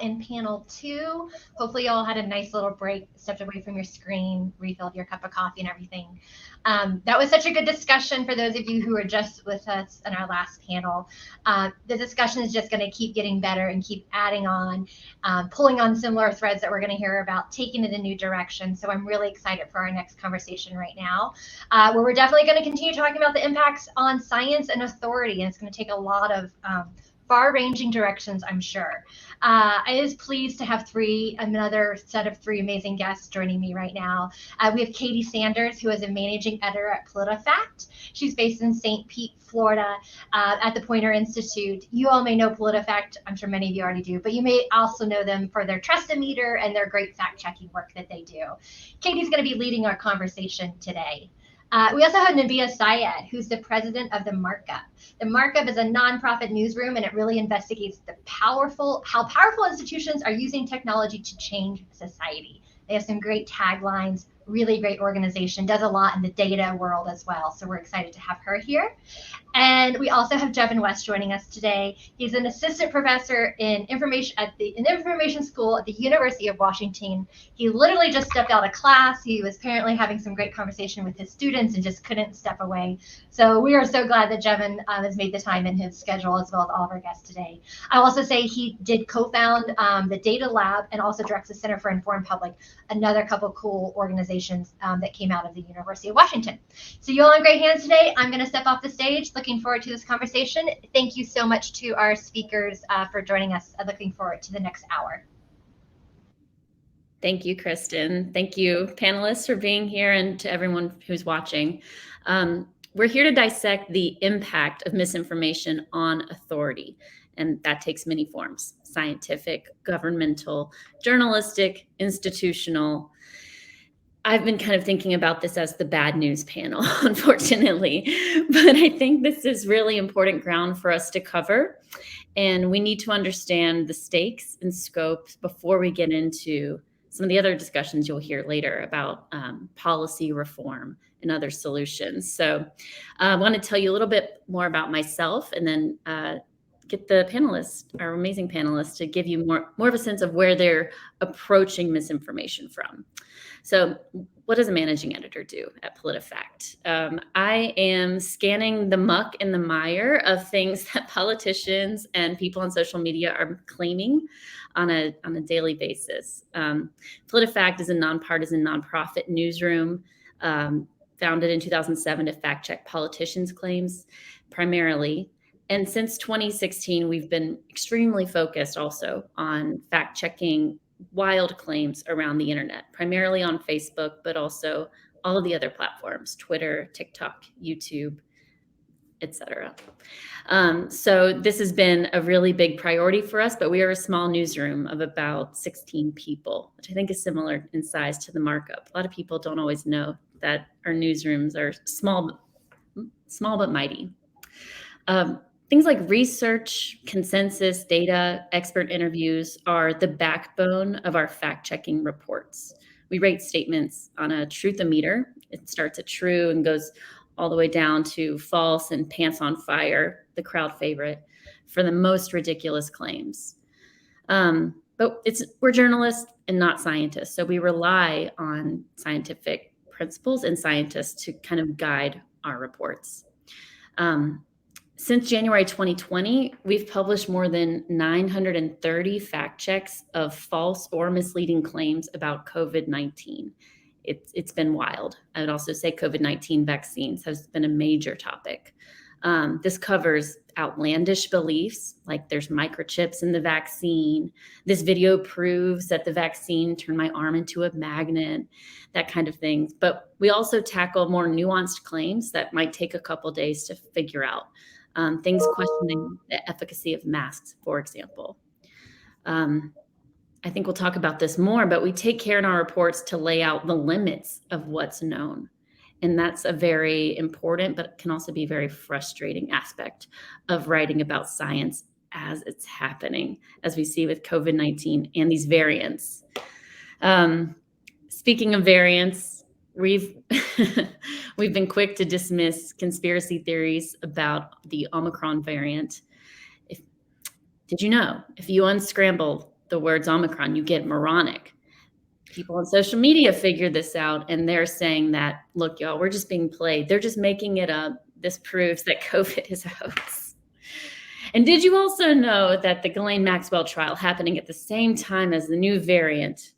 in panel 2. Hopefully you all had a nice little break, stepped away from your screen, refilled your cup of coffee and everything. That was such a good discussion for those of you who were just with us in our last panel. The discussion is just going to keep getting better and keep adding on, pulling on similar threads that we're going to hear about, taking it in a new direction. So I'm really excited for our next conversation right now, where we're definitely going to continue talking about the impacts on science and authority. And it's going to take a lot of far-ranging directions, I'm sure. I was pleased to have another set of 3 amazing guests joining me right now. We have Katie Sanders, who is a managing editor at PolitiFact. She's based in St. Pete, Florida, at the Poynter Institute. You all may know PolitiFact. I'm sure many of you already do, but you may also know them for their Trust-O-Meter and their great fact-checking work that they do. Katie's going to be leading our conversation today. We also have Nabiha Syed, who's the president of The Markup. The Markup is a nonprofit newsroom, and it really investigates how powerful institutions are using technology to change society. They have some great taglines, really great organization, does a lot in the data world as well. So we're excited to have her here. And we also have Jevin West joining us today. He's an assistant professor in information school at the University of Washington. He literally just stepped out of class. He was apparently having some great conversation with his students and just couldn't step away. So we are so glad that Jevin has made the time in his schedule, as well as all of our guests today. I'll also say he did co-found the Data Lab and also directs the Center for Informed Public, another couple cool organizations that came out of the University of Washington. So you all in great hands today. I'm going to step off the stage. Looking forward to this conversation. Thank you so much to our speakers for joining us. Looking forward to the next hour. Thank you, Kristen. Thank you, panelists, for being here, and to everyone who's watching. We're here to dissect the impact of misinformation on authority, and that takes many forms: scientific, governmental, journalistic, institutional. I've been kind of thinking about this as the bad news panel, unfortunately, but I think this is really important ground for us to cover, and we need to understand the stakes and scope before we get into some of the other discussions you'll hear later about policy reform and other solutions. So I want to tell you a little bit more about myself, and then get the panelists, our amazing panelists, to give you more of a sense of where they're approaching misinformation from. So what does a managing editor do at PolitiFact? I am scanning the muck and the mire of things that politicians and people on social media are claiming on a daily basis. PolitiFact is a nonpartisan nonprofit newsroom founded in 2007 to fact check politicians' claims primarily. And since 2016, we've been extremely focused also on fact checking wild claims around the internet, primarily on Facebook, but also all of the other platforms: Twitter, TikTok, YouTube, etc. So this has been a really big priority for us, but we are a small newsroom of about 16 people, which I think is similar in size to The Markup. A lot of people don't always know that our newsrooms are small but mighty. Things like research, consensus, data, expert interviews are the backbone of our fact-checking reports. We rate statements on a truth-o-meter. It starts at true and goes all the way down to false and pants on fire, the crowd favorite, for the most ridiculous claims. But we're journalists and not scientists, so we rely on scientific principles and scientists to kind of guide our reports. Since January 2020, we've published more than 930 fact checks of false or misleading claims about COVID-19. It's been wild. I would also say COVID-19 vaccines has been a major topic. This covers outlandish beliefs, like there's microchips in the vaccine. This video proves that the vaccine turned my arm into a magnet, that kind of thing. But we also tackle more nuanced claims that might take a couple days to figure out. Things questioning the efficacy of masks, for example. I think we'll talk about this more, but we take care in our reports to lay out the limits of what's known. And that's a very important, but can also be very frustrating aspect of writing about science as it's happening, as we see with COVID-19 and these variants. Speaking of variants, we've been quick to dismiss conspiracy theories about the Omicron variant. Did you know if you unscramble the words Omicron, you get moronic. People on social media figured this out, and they're saying that, look, y'all, we're just being played. They're just making it up. This proves that COVID is a hoax. And did you also know that the Ghislaine Maxwell trial happening at the same time as the new variant?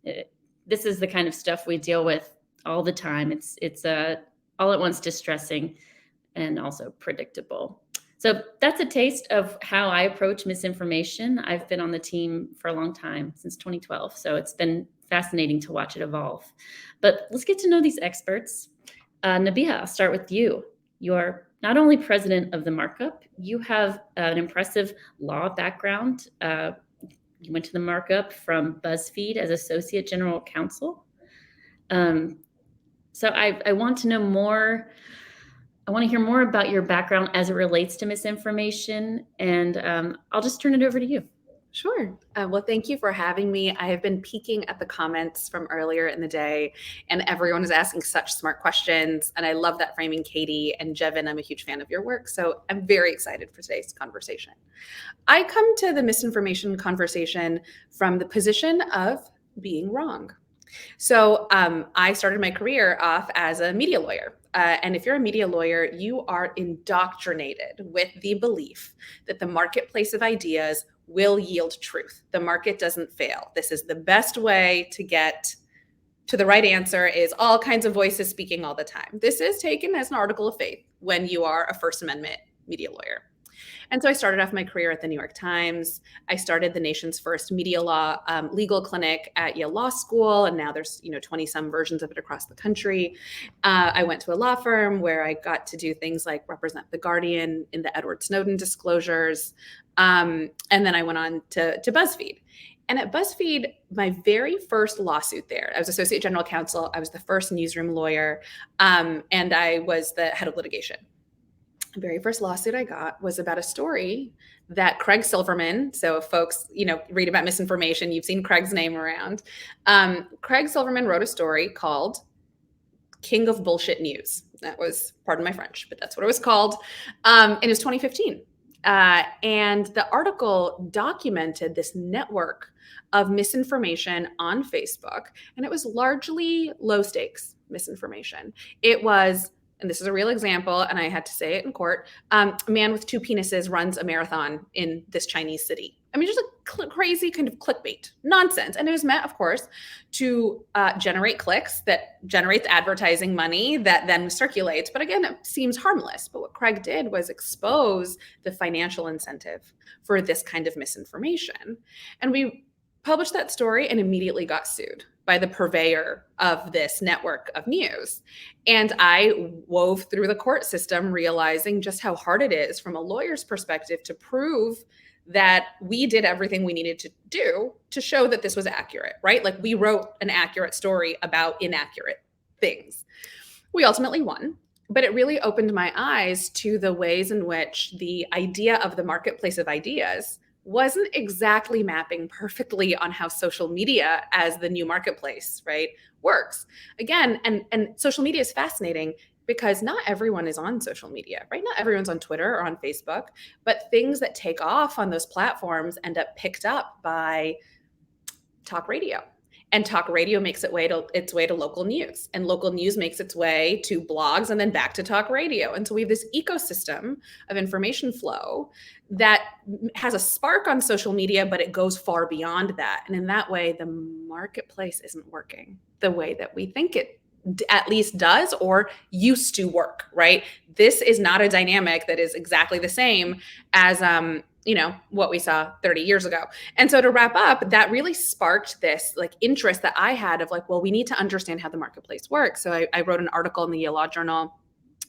This is the kind of stuff we deal with all the time. It's all at once distressing and also predictable. So that's a taste of how I approach misinformation. I've been on the team for a long time, since 2012. So it's been fascinating to watch it evolve. But let's get to know these experts. Nabiha, I'll start with you. You're not only president of The Markup, you have an impressive law background. You went to The Markup from BuzzFeed as associate general counsel. So I want to know more. I want to hear more about your background as it relates to misinformation, and I'll just turn it over to you. Sure. Well, thank you for having me. I have been peeking at the comments from earlier in the day, and everyone is asking such smart questions. And I love that framing, Katie and Jevin. I'm a huge fan of your work, so I'm very excited for today's conversation. I come to the misinformation conversation from the position of being wrong. So I started my career off as a media lawyer. And if you're a media lawyer, you are indoctrinated with the belief that the marketplace of ideas will yield truth. The market doesn't fail. This is the best way to get to the right answer, is all kinds of voices speaking all the time. This is taken as an article of faith when you are a First Amendment media lawyer. And so I started off my career at the New York Times. I started the nation's first media law legal clinic at Yale Law School, and now there's 20 some versions of it across the country. I went to a law firm where I got to do things like represent The Guardian in the Edward Snowden disclosures, and then I went on to BuzzFeed. And at BuzzFeed, my very first lawsuit there, I was associate general counsel. I was the first newsroom lawyer, and I was the head of litigation. The very first lawsuit I got was about a story that Craig Silverman, so if folks, read about misinformation, you've seen Craig's name around. Craig Silverman wrote a story called King of Bullshit News. That was, pardon my French, but that's what it was called. And it was 2015. And the article documented this network of misinformation on Facebook, and it was largely low stakes misinformation. It was, and this is a real example, and I had to say it in court, a man with 2 penises runs a marathon in this Chinese city. I mean, just a crazy kind of clickbait nonsense. And it was meant, of course, to generate clicks that generates advertising money that then circulates. But again, it seems harmless. But what Craig did was expose the financial incentive for this kind of misinformation. And we published that story and immediately got sued by the purveyor of this network of news. And I wove through the court system, realizing just how hard it is from a lawyer's perspective to prove that we did everything we needed to do to show that this was accurate, right? Like, we wrote an accurate story about inaccurate things. We ultimately won, but it really opened my eyes to the ways in which the idea of the marketplace of ideas wasn't exactly mapping perfectly on how social media as the new marketplace, right, works. Again, and social media is fascinating because not everyone is on social media, right? Not everyone's on Twitter or on Facebook, but things that take off on those platforms end up picked up by talk radio. And talk radio makes its way to local news, and local news makes its way to blogs and then back to talk radio. And so we have this ecosystem of information flow that has a spark on social media, but it goes far beyond that. And in that way, the marketplace isn't working the way that we think it at least does or used to work, right? This is not a dynamic that is exactly the same as what we saw 30 years ago. And so to wrap up, that really sparked this interest that I had of well, we need to understand how the marketplace works. So I wrote an article in the Yale Law Journal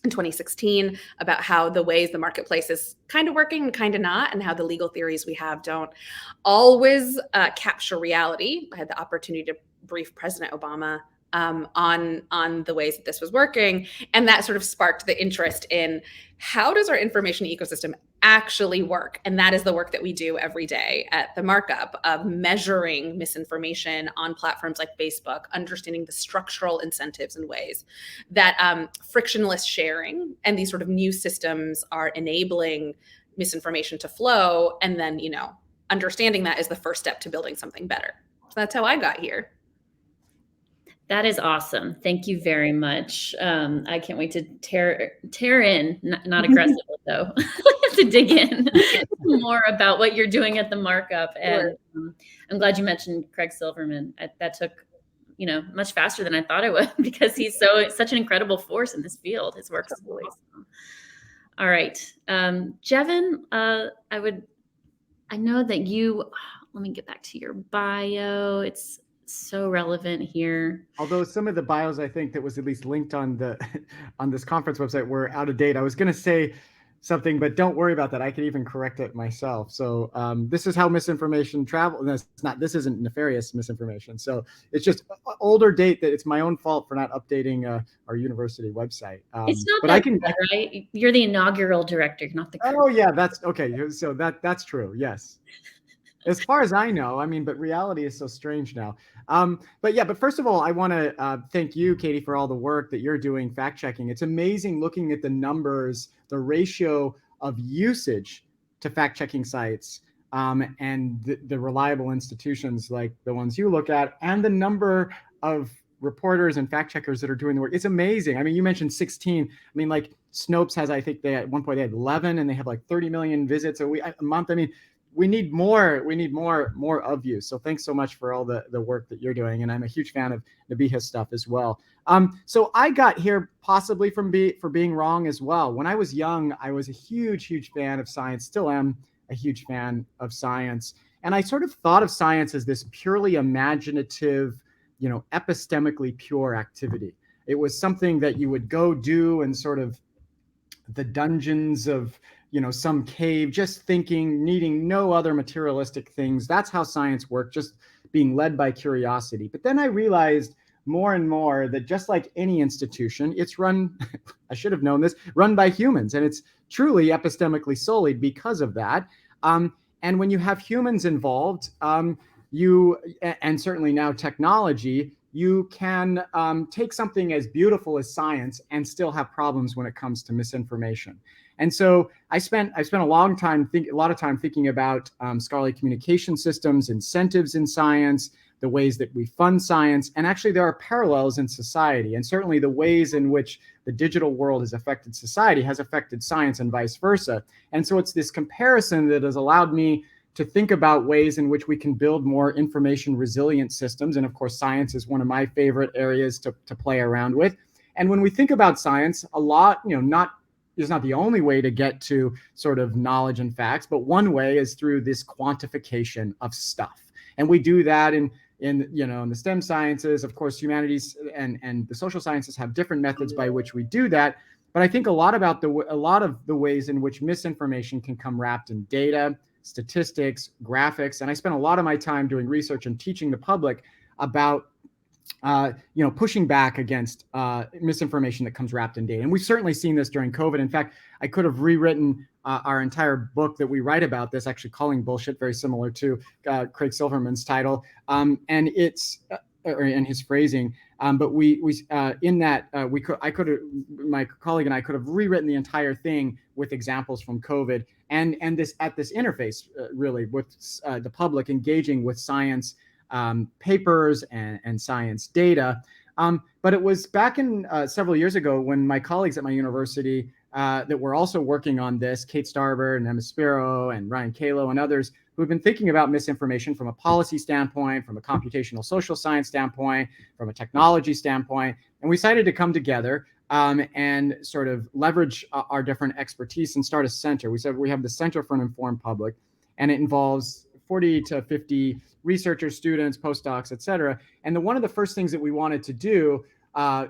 in 2016 about how the ways the marketplace is kind of working and kind of not, and how the legal theories we have don't always capture reality. I had the opportunity to brief President Obama on the ways that this was working. And that sort of sparked the interest in how does our information ecosystem actually work? And that is the work that we do every day at The Markup, of measuring misinformation on platforms like Facebook, understanding the structural incentives and ways that frictionless sharing and these sort of new systems are enabling misinformation to flow, and then, understanding that is the first step to building something better. So that's how I got here. That is awesome. Thank you very much. I can't wait to tear in, not aggressively though, to dig in more about what you're doing at the Markup. And I'm glad you mentioned Craig Silverman. That took, much faster than I thought it would, because he's such an incredible force in this field. His work is awesome. All right, Jevin, I know that let me get back to your bio. It's so relevant here. Although some of the bios I think that was at least linked on this conference website were out of date. I was going to say something, but don't worry about that. I can even correct it myself. So this is how misinformation travel. This isn't nefarious misinformation. So it's just older date that it's my own fault for not updating our university website. It's not but right? You're the inaugural director, not the current. Oh yeah, that's okay. So that's true. Yes. As far as I know, but reality is so strange now. But first of all, I want to thank you, Katie, for all the work that you're doing fact checking. It's amazing looking at the numbers, the ratio of usage to fact checking sites, and the reliable institutions like the ones you look at, and the number of reporters and fact checkers that are doing the work. It's amazing. You mentioned 16. Like Snopes has, I think at one point they had 11, and they have like 30 million visits a month. We need more. We need more of you. So thanks so much for all the work that you're doing. And I'm a huge fan of Nabiha's stuff as well. So I got here possibly for being wrong as well. When I was young, I was a huge fan of science, still am a huge fan of science. And I sort of thought of science as this purely imaginative, epistemically pure activity. It was something that you would go do in sort of the dungeons of some cave, just thinking, needing no other materialistic things. That's how science worked, just being led by curiosity. But then I realized more and more that just like any institution, it's run, I should have known this, run by humans. And it's truly epistemically sullied because of that. And when you have humans involved, and certainly now technology, you can take something as beautiful as science and still have problems when it comes to misinformation. And so I spent a lot of time thinking about scholarly communication systems, incentives in science, the ways that we fund science, and actually there are parallels in society, and certainly the ways in which the digital world has affected society has affected science and vice versa. And so it's this comparison that has allowed me to think about ways in which we can build more information resilient systems. And of course, science is one of my favorite areas to play around with. And when we think about science, a lot, is not the only way to get to sort of knowledge and facts, but one way is through this quantification of stuff. And we do that in the STEM sciences. Of course, humanities and the social sciences have different methods by which we do that. But I think a lot of the ways in which misinformation can come wrapped in data, statistics, graphics. And I spent a lot of my time doing research and teaching the public about pushing back against misinformation that comes wrapped in data. And we've certainly seen this during COVID. In fact, I could have rewritten our entire book that we write about this, actually calling bullshit, very similar to Craig Silverman's title, and it's and his phrasing. But my colleague and I could have rewritten the entire thing with examples from COVID and this interface really with the public engaging with science papers and science data. But it was back in several years ago when my colleagues at my university that were also working on this, Kate Starbird and Emma Spiro and Ryan Kalo and others, who have been thinking about misinformation from a policy standpoint, from a computational social science standpoint, from a technology standpoint. And we decided to come together and sort of leverage our different expertise and start a center. We said we have the Center for an Informed Public, and it involves 40 to 50 researchers, students, postdocs, et cetera. And one of the first things that we wanted to do,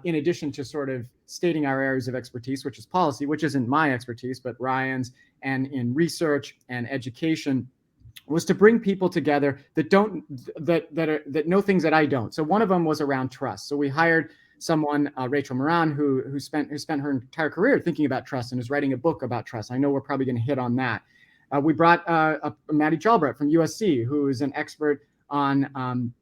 in addition to sort of stating our areas of expertise, which is policy, which isn't my expertise, but Ryan's, and in research and education, was to bring people together that know things that I don't. So one of them was around trust. So we hired someone, Rachel Moran, who spent her entire career thinking about trust and is writing a book about trust. I know we're probably going to hit on that. We brought Maddie Jalbrecht from USC, who is an expert on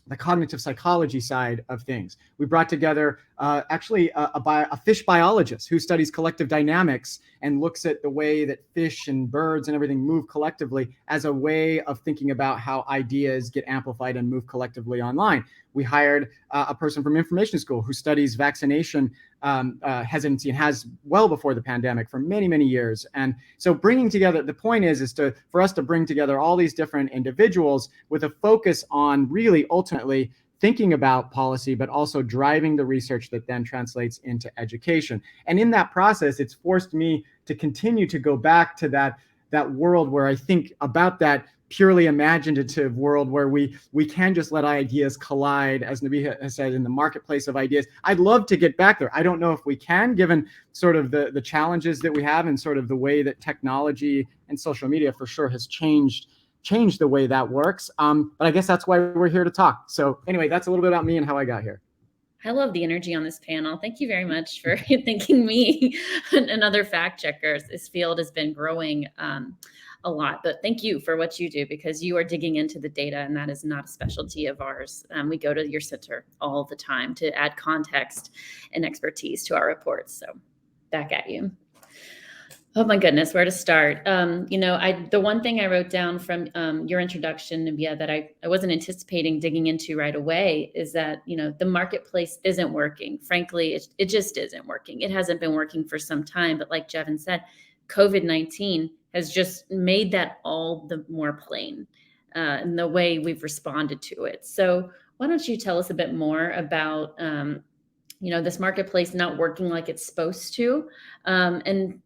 the cognitive psychology side of things. We brought together actually a fish biologist who studies collective dynamics and looks at the way that fish and birds and everything move collectively as a way of thinking about how ideas get amplified and move collectively online. We hired a person from information school who studies vaccination hesitancy and has well before the pandemic for many, many years. And so bringing together, the point is for us to bring together all these different individuals with a focus on really ultimately thinking about policy, but also driving the research that then translates into education. And in that process, it's forced me to continue to go back to that world where I think about that purely imaginative world where we can just let ideas collide, as Nabiha has said, in the marketplace of ideas. I'd love to get back there. I don't know if we can, given sort of the challenges that we have and sort of the way that technology and social media for sure has changed the way that works. But I guess that's why we're here to talk. So anyway, that's a little bit about me and how I got here. I love the energy on this panel. Thank you very much for thanking me and other fact checkers. This field has been growing a lot, but thank you for what you do, because you are digging into the data, and that is not a specialty of ours. We go to your center all the time to add context and expertise to our reports. So back at you. Oh my goodness, where to start? The one thing I wrote down from your introduction, Nabiha, that I wasn't anticipating digging into right away is that, the marketplace isn't working. Frankly, it just isn't working. It hasn't been working for some time, but like Jevin said, COVID-19 has just made that all the more plain in the way we've responded to it. So why don't you tell us a bit more about, this marketplace not working like it's supposed to, and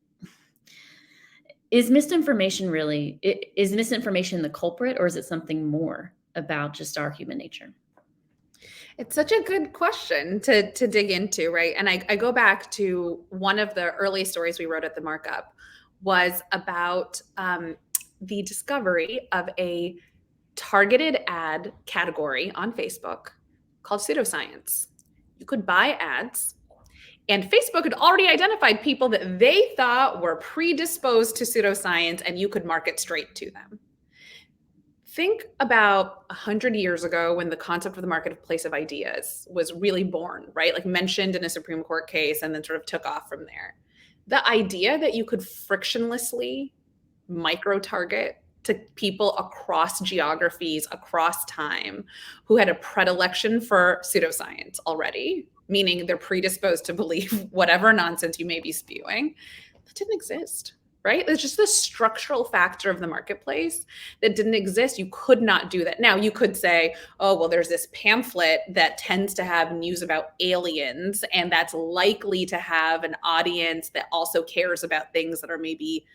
is misinformation the culprit, or is it something more about just our human nature? It's such a good question to dig into, right? And I go back to one of the early stories we wrote at The Markup was about the discovery of a targeted ad category on Facebook called pseudoscience. You could buy ads, and Facebook had already identified people that they thought were predisposed to pseudoscience, and you could market straight to them. Think about 100 years ago when the concept of the marketplace of ideas was really born, right? Like mentioned in a Supreme Court case and then sort of took off from there. The idea that you could frictionlessly micro-target to people across geographies, across time, who had a predilection for pseudoscience already, meaning they're predisposed to believe whatever nonsense you may be spewing, that didn't exist, right? It's just the structural factor of the marketplace that didn't exist. You could not do that. Now, you could say, oh, well, there's this pamphlet that tends to have news about aliens, and that's likely to have an audience that also cares about things that are maybe,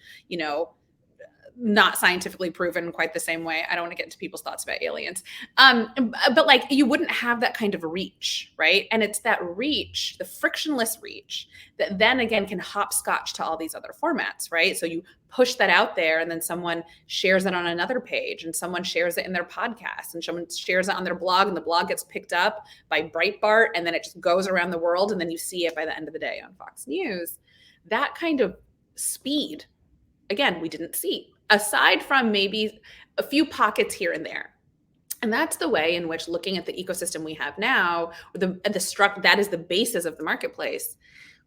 not scientifically proven quite the same way. I don't want to get into people's thoughts about aliens. But like, you wouldn't have that kind of reach, right? And it's that reach, the frictionless reach, that then again can hopscotch to all these other formats, right? So you push that out there, and then someone shares it on another page, and someone shares it in their podcast, and someone shares it on their blog, and the blog gets picked up by Breitbart, and then it just goes around the world, and then you see it by the end of the day on Fox News. That kind of speed, again, we didn't see, aside from maybe a few pockets here and there. And that's the way in which, looking at the ecosystem we have now, that is the basis of the marketplace.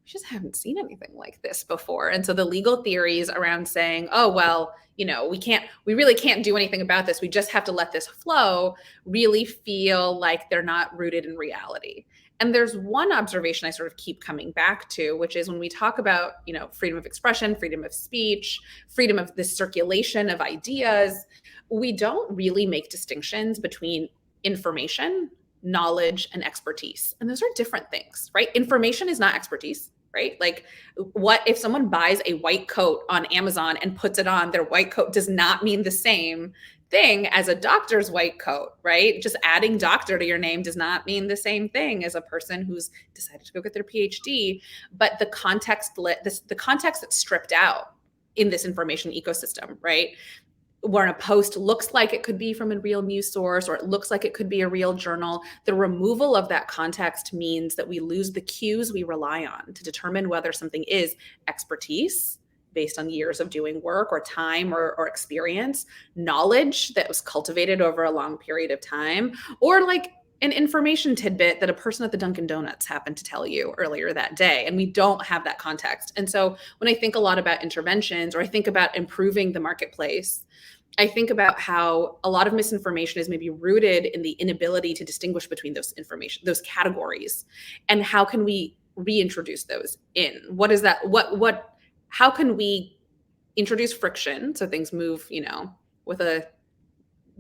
We just haven't seen anything like this before. And so the legal theories around saying, oh, well, we really can't do anything about this, we just have to let this flow, really feel like they're not rooted in reality. And there's one observation I sort of keep coming back to, which is when we talk about, freedom of expression, freedom of speech, freedom of the circulation of ideas, we don't really make distinctions between information, knowledge, and expertise. And those are different things, right? Information is not expertise, right? Like, what if someone buys a white coat on Amazon and puts it on, their white coat does not mean the same thing as a doctor's white coat, right? Just adding doctor to your name does not mean the same thing as a person who's decided to go get their PhD. But the context that's stripped out in this information ecosystem, right? Where a post looks like it could be from a real news source, or it looks like it could be a real journal, the removal of that context means that we lose the cues we rely on to determine whether something is expertise based on years of doing work or time or experience, knowledge that was cultivated over a long period of time, or like an information tidbit that a person at the Dunkin' Donuts happened to tell you earlier that day, and we don't have that context. And so when I think a lot about interventions, or I think about improving the marketplace, I think about how a lot of misinformation is maybe rooted in the inability to distinguish between those categories, and how can we reintroduce those in? What is that? How can we introduce friction so things move, with a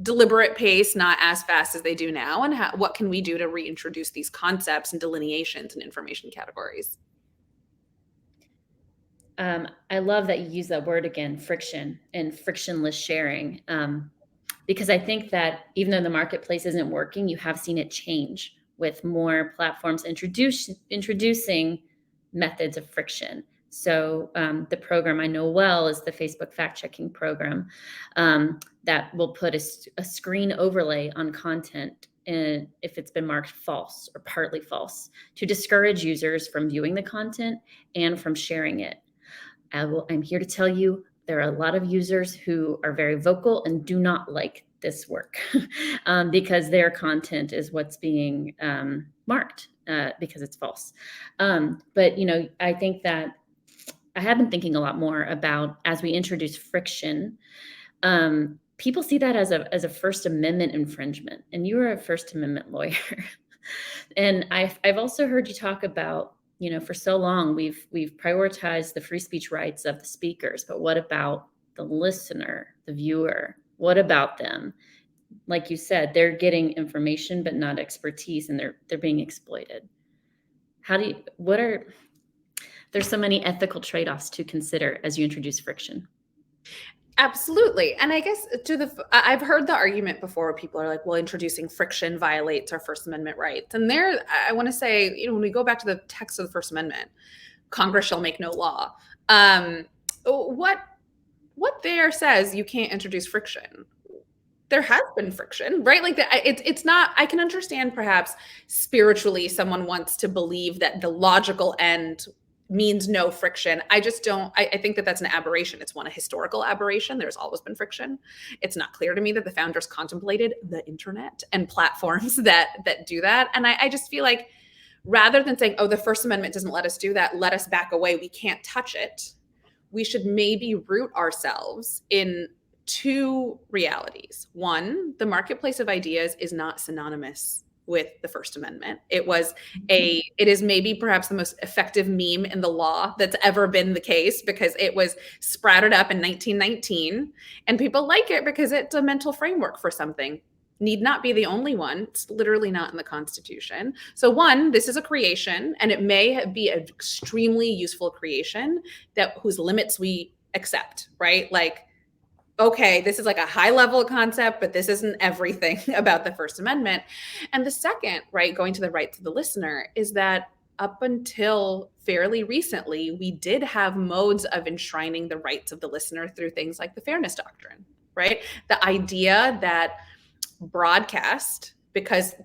deliberate pace, not as fast as they do now? And what can we do to reintroduce these concepts and delineations and information categories? I love that you use that word again, friction and frictionless sharing, because I think that even though the marketplace isn't working, you have seen it change with more platforms introducing methods of friction. So the program I know well is the Facebook fact-checking program that will put a screen overlay on content if it's been marked false or partly false, to discourage users from viewing the content and from sharing it. I'm here to tell you there are a lot of users who are very vocal and do not like this work because their content is what's being marked because it's false. But I think that I have been thinking a lot more about, as we introduce friction, people see that as a First Amendment infringement, and you are a First Amendment lawyer. And I've also heard you talk about, for so long we've prioritized the free speech rights of the speakers, but what about the listener, the viewer? What about them? Like you said, they're getting information but not expertise, and they're being exploited. There's so many ethical trade-offs to consider as you introduce friction. Absolutely. And I guess I've heard the argument before. People are like, well, introducing friction violates our First Amendment rights. And I want to say, when we go back to the text of the First Amendment, Congress shall make no law. What there says you can't introduce friction. There has been friction, right? Like it's not, I can understand perhaps spiritually someone wants to believe that the logical end means no friction. I just don't, I think that that's an aberration. It's a historical aberration. There's always been friction. It's not clear to me that the founders contemplated the internet and platforms that do that. And I just feel like rather than saying, oh, the First Amendment doesn't let us do that, let us back away, we can't touch it, we should maybe root ourselves in two realities. One, the marketplace of ideas is not synonymous with the First Amendment. It is maybe perhaps the most effective meme in the law that's ever been the case, because it was sprouted up in 1919 and people like it because it's a mental framework for something. Need not be the only one. It's literally not in the Constitution. So one, this is a creation, and it may be an extremely useful creation whose limits we accept, right? Like, okay, this is like a high level concept, but this isn't everything about the First Amendment. And the second, right, going to the rights of the listener, is that up until fairly recently, we did have modes of enshrining the rights of the listener through things like the fairness doctrine, right? The idea that broadcast, because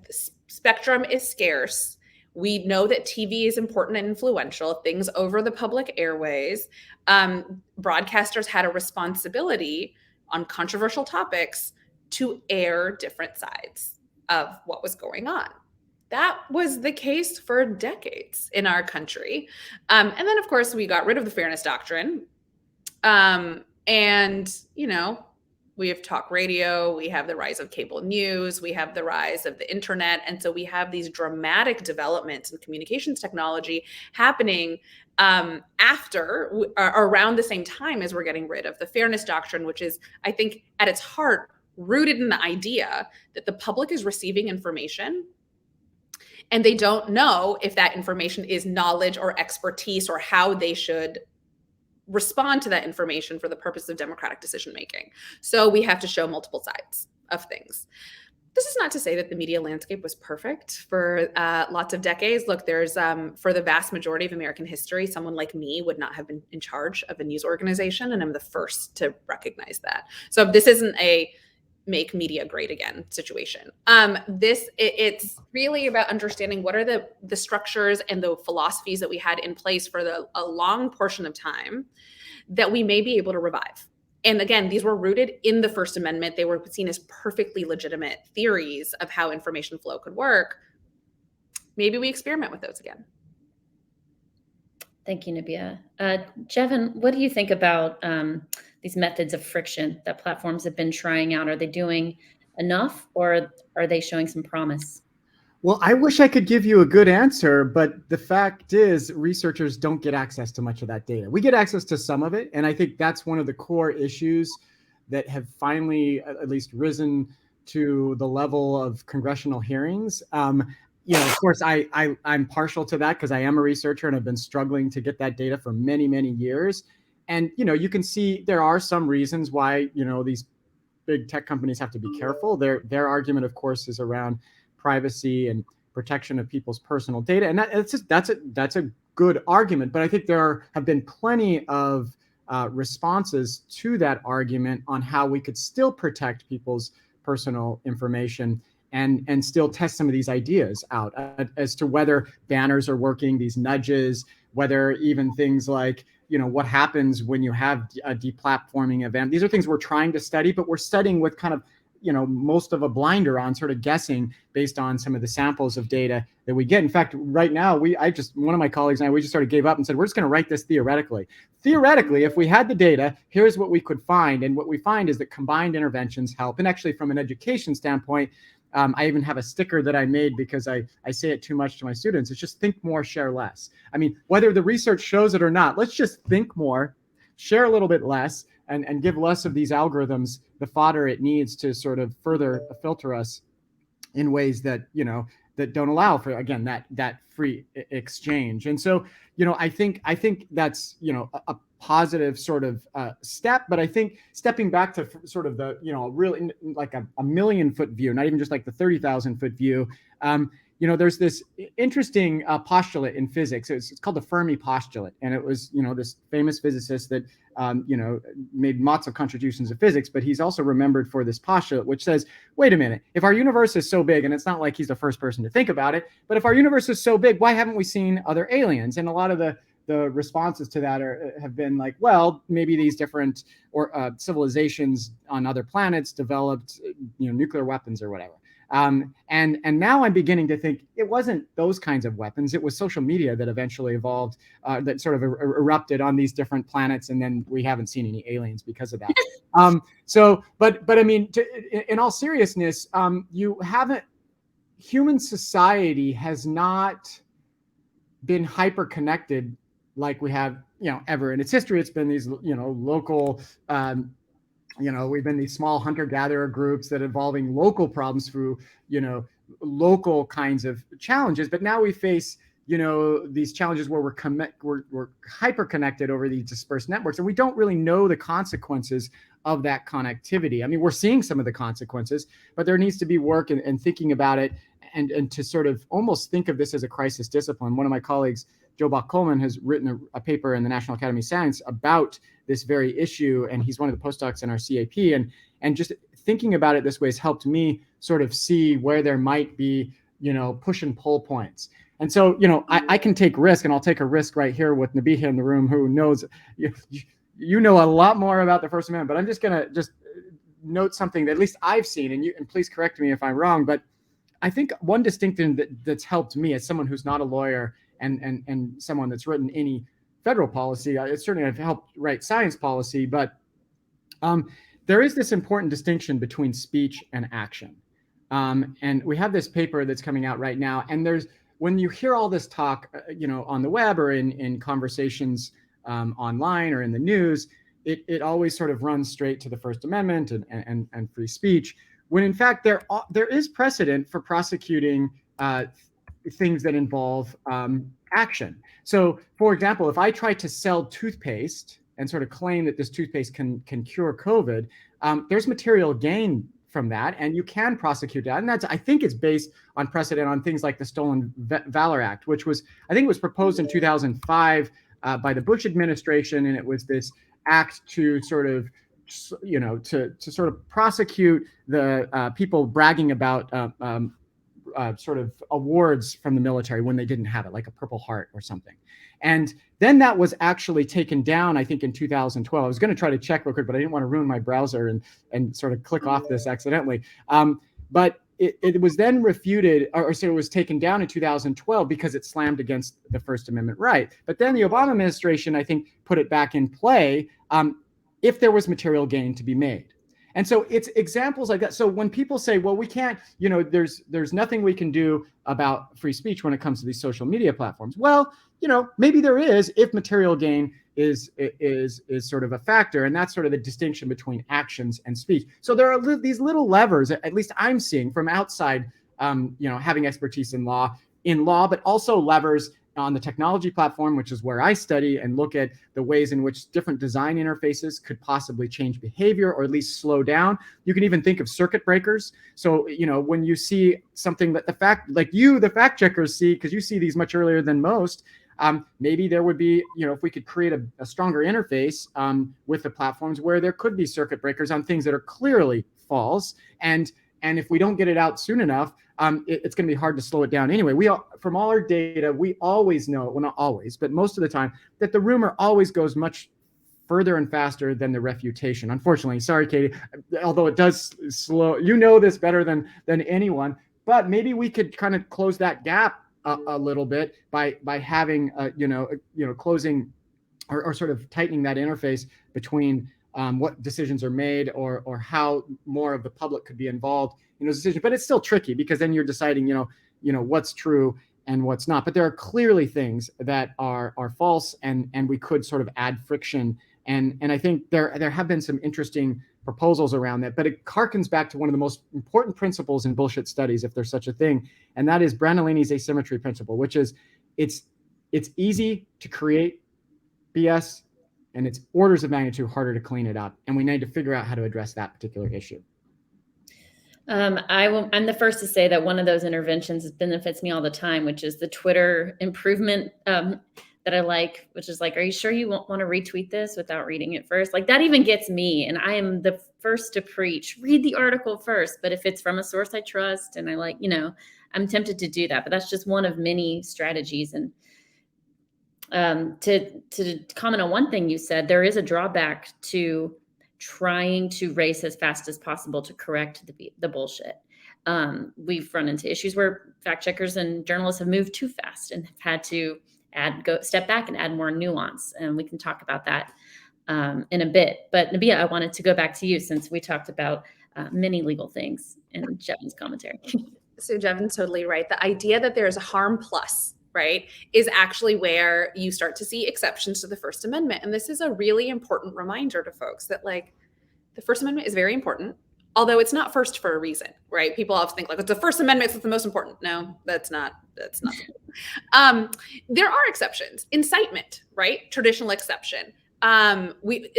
spectrum is scarce, we know that TV is important and influential, things over the public airways, broadcasters had a responsibility on controversial topics to air different sides of what was going on. That was the case for decades in our country. And then, of course, we got rid of the fairness doctrine. And, we have talk radio, we have the rise of cable news, we have the rise of the internet. And so we have these dramatic developments in communications technology happening around the same time as we're getting rid of the fairness doctrine, which is, I think, at its heart, rooted in the idea that the public is receiving information and they don't know if that information is knowledge or expertise or how they should respond to that information for the purpose of democratic decision making. So we have to show multiple sides of things. This is not to say that the media landscape was perfect for lots of decades. Look, there's for the vast majority of American history, someone like me would not have been in charge of a news organization, and I'm the first to recognize that. So this isn't a make media great again situation. It's really about understanding what are the structures and the philosophies that we had in place for a long portion of time that we may be able to revive. And again, these were rooted in the First Amendment. They were seen as perfectly legitimate theories of how information flow could work. Maybe we experiment with those again. Thank you, Nabiha. Jevin, what do you think about these methods of friction that platforms have been trying out? Are they doing enough, or are they showing some promise? Well, I wish I could give you a good answer, but the fact is researchers don't get access to much of that data. We get access to some of it, and I think that's one of the core issues that have finally at least risen to the level of congressional hearings. Of course, I'm partial to that because I am a researcher and I've been struggling to get that data for many, many years. And, you can see there are some reasons why, these big tech companies have to be careful. Their argument, of course, is around privacy and protection of people's personal data. And that's a good argument. But I think there have been plenty of responses to that argument on how we could still protect people's personal information and still test some of these ideas out as to whether banners are working, these nudges, whether even things like, what happens when you have a deplatforming event. These are things we're trying to study, but we're studying with kind of, most of a blinder on, sort of guessing based on some of the samples of data that we get. In fact, right now, one of my colleagues and I, we just sort of gave up and said, we're just going to write this theoretically. Theoretically, if we had the data, here's what we could find. And what we find is that combined interventions help. And actually, from an education standpoint, I even have a sticker that I made because I say it too much to my students. It's just think more, share less. I mean, whether the research shows it or not, let's just think more, share a little bit less, and give less of these algorithms the fodder it needs to sort of further filter us in ways that, that don't allow for, again, that free exchange. And so, I think that's, a positive sort of step, but I think stepping back to sort of the, really like a 1,000,000-foot view, not even just like the 30,000-foot view, there's this interesting postulate in physics. It's called the Fermi postulate. And it was, this famous physicist that, made lots of contributions to physics, but he's also remembered for this postulate, which says, wait a minute, if our universe is so big, and it's not like he's the first person to think about it, but if our universe is so big, why haven't we seen other aliens? And a lot of the responses to that have been like, well, maybe these different civilizations on other planets developed, nuclear weapons or whatever. And now I'm beginning to think it wasn't those kinds of weapons. It was social media that eventually evolved, that sort of erupted on these different planets, and then we haven't seen any aliens because of that. But I mean, in all seriousness, human society has not been hyper connected like we have, ever in its history. It's been these, local. We've been these small hunter-gatherer groups that are involving local problems through, local kinds of challenges. But now we face, these challenges where we're hyper-connected over these dispersed networks, and we don't really know the consequences of that connectivity. I mean, we're seeing some of the consequences, but there needs to be work and thinking about it and to sort of almost think of this as a crisis discipline. One of my colleagues, Joe Bach-Coleman, has written a paper in the National Academy of Science about this very issue, and he's one of the postdocs in our CAP. And just thinking about it this way has helped me sort of see where there might be, push and pull points. And so, I can take risk, and I'll take a risk right here with Nabiha in the room, who knows, you know a lot more about the First Amendment. But I'm just gonna note something that at least I've seen, and please correct me if I'm wrong. But I think one distinction that's helped me as someone who's not a lawyer and someone that's written any federal policy, it certainly have helped write science policy, but there is this important distinction between speech and action. And we have this paper that's coming out right now, and when you hear all this talk, on the web or in conversations online or in the news, it always sort of runs straight to the First Amendment and free speech, when in fact there is precedent for prosecuting things that involve action. So, for example, if I try to sell toothpaste and sort of claim that this toothpaste can cure COVID, there's material gain from that, and you can prosecute that. And I think it's based on precedent on things like the Stolen Valor Act, which was, I think it was proposed in 2005 by the Bush administration, and it was this act to sort of, to sort of prosecute the people bragging about sort of awards from the military when they didn't have it, like a Purple Heart or something. And then that was actually taken down, I think, in 2012. I was going to try to check real quick, but I didn't want to ruin my browser and sort of click off this accidentally. But it was then refuted, or so it was taken down in 2012 because it slammed against the First Amendment right. But then the Obama administration, I think, put it back in play if there was material gain to be made. And so it's examples like that. So when people say, well, we can't, there's nothing we can do about free speech when it comes to these social media platforms. Well, maybe there is if material gain is sort of a factor. And that's sort of the distinction between actions and speech. So there are these little levers, at least I'm seeing from outside, having expertise in law, but also levers on the technology platform, which is where I study and look at the ways in which different design interfaces could possibly change behavior or at least slow down. You can even think of circuit breakers. So, when you see something that the fact checkers see, because you see these much earlier than most, maybe there would be, if we could create a stronger interface with the platforms where there could be circuit breakers on things that are clearly false. And if we don't get it out soon enough, it's going to be hard to slow it down anyway. From all our data, we always know, well, not always, but most of the time, that the rumor always goes much further and faster than the refutation. Unfortunately, sorry, Katie, although it does slow, this better than anyone, but maybe we could kind of close that gap a little bit by having, closing or sort of tightening that interface between what decisions are made or how more of the public could be involved in those decisions. But it's still tricky because then you're deciding, what's true and what's not. But there are clearly things that are false and we could sort of add friction. And I think there have been some interesting proposals around that, but it harkens back to one of the most important principles in bullshit studies, if there's such a thing. And that is Brandolini's asymmetry principle, which is it's easy to create BS and it's orders of magnitude harder to clean it up. And we need to figure out how to address that particular issue. I'm the first to say that one of those interventions benefits me all the time, which is the Twitter improvement that I like, which is like, are you sure you won't want to retweet this without reading it first? Like that even gets me. And I am the first to preach, read the article first. But if it's from a source I trust and I like, I'm tempted to do that. But that's just one of many strategies. And to comment on one thing you said, there is a drawback to trying to race as fast as possible to correct the bullshit. We've run into issues where fact checkers and journalists have moved too fast and have had to step back and add more nuance. And we can talk about that in a bit. But Nabiha, I wanted to go back to you since we talked about many legal things in Jevin's commentary. So Jevin's totally right. The idea that there's a harm plus, right, is actually where you start to see exceptions to the First Amendment. And this is a really important reminder to folks that the First Amendment is very important, although it's not first for a reason, right? People often think it's the First Amendment that's the most important. No, that's not. There are exceptions. Incitement, right? Traditional exception. We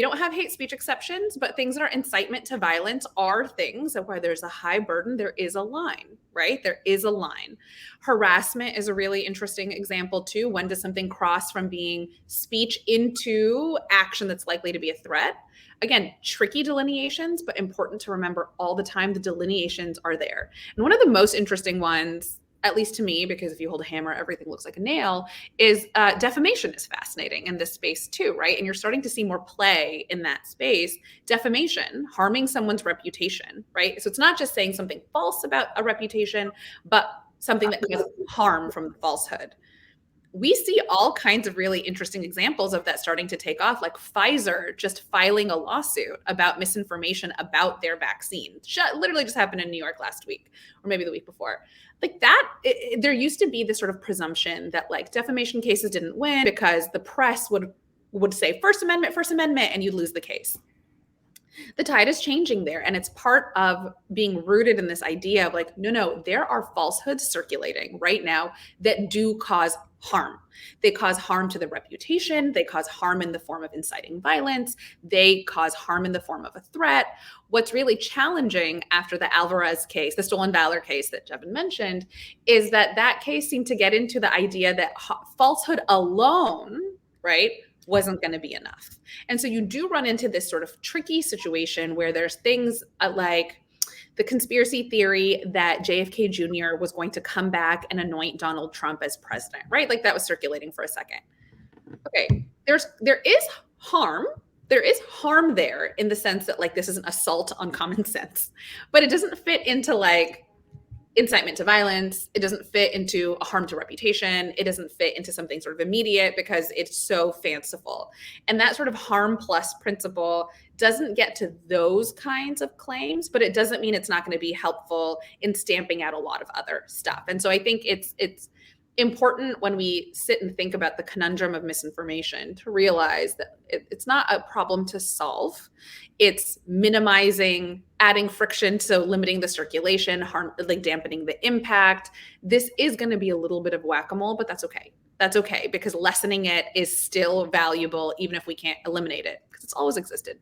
don't have hate speech exceptions, but things that are incitement to violence are things that where there's a high burden, there is a line, right? There is a line. Harassment is a really interesting example too. When does something cross from being speech into action that's likely to be a threat? Again, tricky delineations, but important to remember all the time, the delineations are there. And one of the most interesting ones, at least to me, because if you hold a hammer, everything looks like a nail, is defamation is fascinating in this space too, right? And you're starting to see more play in that space. Defamation, harming someone's reputation, right? So it's not just saying something false about a reputation, but something that causes harm from the falsehood. We see all kinds of really interesting examples of that starting to take off, like Pfizer just filing a lawsuit about misinformation about their vaccine. Literally just happened in New York last week, or maybe the week before. Like that, there used to be this sort of presumption that defamation cases didn't win because the press would say First Amendment, and you'd lose the case. The tide is changing there. And it's part of being rooted in this idea of no, there are falsehoods circulating right now that do cause harm. They cause harm to the reputation. They cause harm in the form of inciting violence. They cause harm in the form of a threat. What's really challenging after the Alvarez case, the stolen valor case that Jevin mentioned, is that case seemed to get into the idea that falsehood alone, right, wasn't going to be enough. And so you do run into this sort of tricky situation where there's things like the conspiracy theory that JFK Jr. was going to come back and anoint Donald Trump as president, right? Like that was circulating for a second. Okay, there is harm. There is harm there in the sense that like this is an assault on common sense, but it doesn't fit into like incitement to violence. It doesn't fit into a harm to reputation. It doesn't fit into something sort of immediate because it's so fanciful. And that sort of harm plus principle doesn't get to those kinds of claims, but it doesn't mean it's not going to be helpful in stamping out a lot of other stuff. And so I think it's important when we sit and think about the conundrum of misinformation to realize that it's not a problem to solve. It's minimizing, adding friction, so limiting the circulation, harm, like dampening the impact. This is going to be a little bit of whack-a-mole, but that's okay. That's okay, because lessening it is still valuable, even if we can't eliminate it, because it's always existed.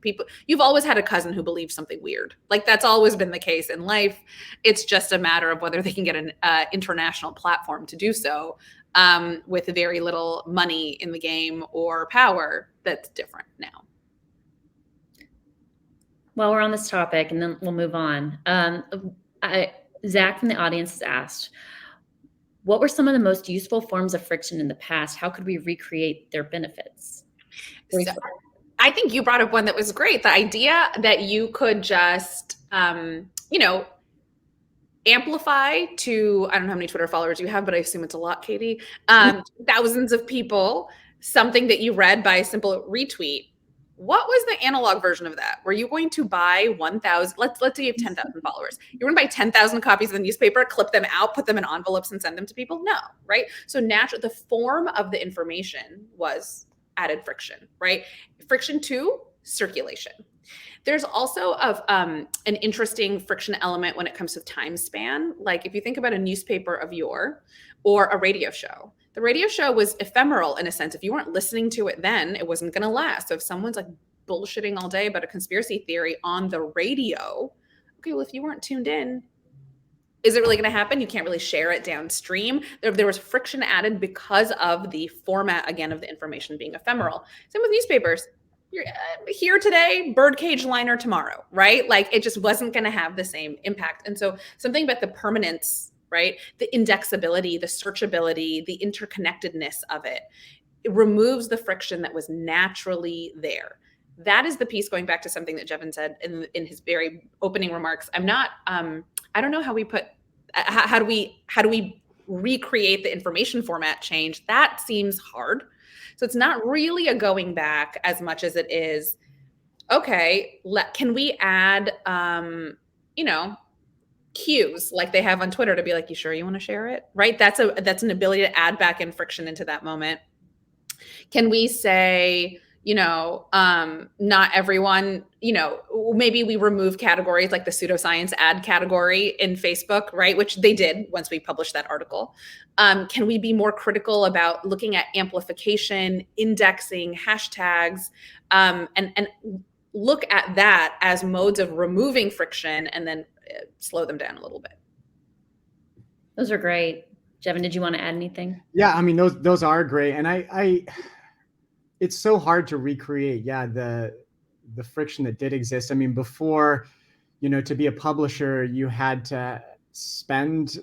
You've always had a cousin who believes something weird. Like that's always been the case in life. It's just a matter of whether they can get an international platform to do so with very little money in the game or power. That's different now. While we're on this topic, and then we'll move on. Zach from the audience has asked, what were some of the most useful forms of friction in the past? How could we recreate their benefits? So, I think you brought up one that was great. The idea that you could just, amplify to, I don't know how many Twitter followers you have, but I assume it's a lot, Katie, thousands of people, something that you read by a simple retweet. What was the analog version of that? Were you going to buy 1,000, let's say you have 10,000 followers. You want to buy 10,000 copies of the newspaper, clip them out, put them in envelopes and send them to people? No, right? So naturally, the form of the information was added friction, right? Friction to circulation. There's also an interesting friction element when it comes to time span. Like if you think about a newspaper of yore or a radio show, the radio show was ephemeral in a sense. If you weren't listening to it then, it wasn't going to last. So if someone's like bullshitting all day about a conspiracy theory on the radio, okay, well, if you weren't tuned in, is it really going to happen? You can't really share it downstream. There was friction added because of the format, again, of the information being ephemeral. Same with newspapers. You're here today, birdcage liner tomorrow, right? Like it just wasn't going to have the same impact. And so something about the permanence, right? The indexability, the searchability, the interconnectedness of it, it removes the friction that was naturally there. That is the piece, going back to something that Jevin said in his very opening remarks. I don't know how we how do we recreate the information format change? That seems hard. So it's not really a going back as much as it is, okay, can we add, cues like they have on Twitter to be like, you sure you want to share it? Right? That's an ability to add back in friction into that moment. Can we say, not everyone, maybe we remove categories like the pseudoscience ad category in Facebook, right? Which they did once we published that article. Can we be more critical about looking at amplification, indexing, hashtags, and look at that as modes of removing friction and then slow them down a little bit. Those are great. Jevin, did you want to add anything? Yeah, I mean, those are great. And I it's so hard to recreate, the friction that did exist. I mean, before, to be a publisher, you had to spend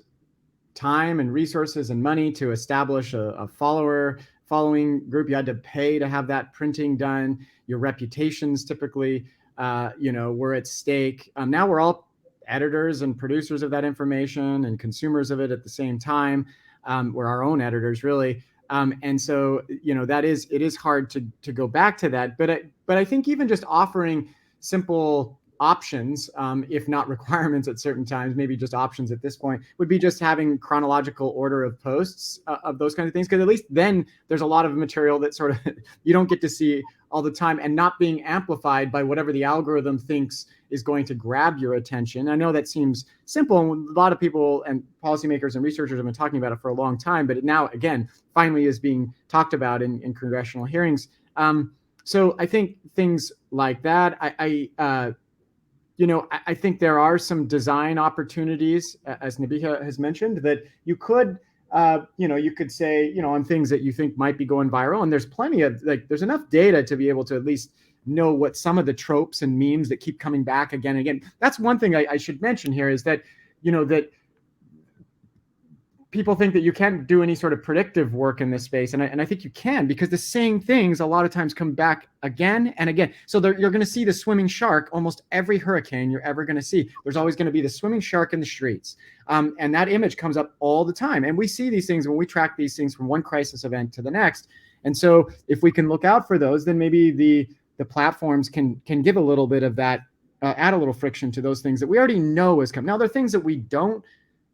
time and resources and money to establish a following group. You had to pay to have that printing done. Your reputations typically, were at stake. Now we're all editors and producers of that information and consumers of it at the same time. We're our own editors, really. And so, it is hard to go back to that. But I think even just offering simple options, if not requirements at certain times, maybe just options at this point, would be just having chronological order of posts of those kinds of things. Because at least then there's a lot of material that sort of you don't get to see all the time and not being amplified by whatever the algorithm thinks is going to grab your attention. I know that seems simple, and a lot of people and policymakers and researchers have been talking about it for a long time, but it now, again, finally is being talked about in congressional hearings. So I think things like that, I think there are some design opportunities, as Nabiha has mentioned, that you could, you could say, on things that you think might be going viral. And there's plenty of, there's enough data to be able to at least know what some of the tropes and memes that keep coming back again and again. That's one thing I should mention here, is that, that people think that you can't do any sort of predictive work in this space. And I think you can, because the same things a lot of times come back again and again. So you're going to see the swimming shark almost every hurricane you're ever going to see. There's always going to be the swimming shark in the streets. And that image comes up all the time. And we see these things when we track these things from one crisis event to the next. And so if we can look out for those, then maybe the platforms can give a little bit of that, add a little friction to those things that we already know is coming. Now, there are things that we don't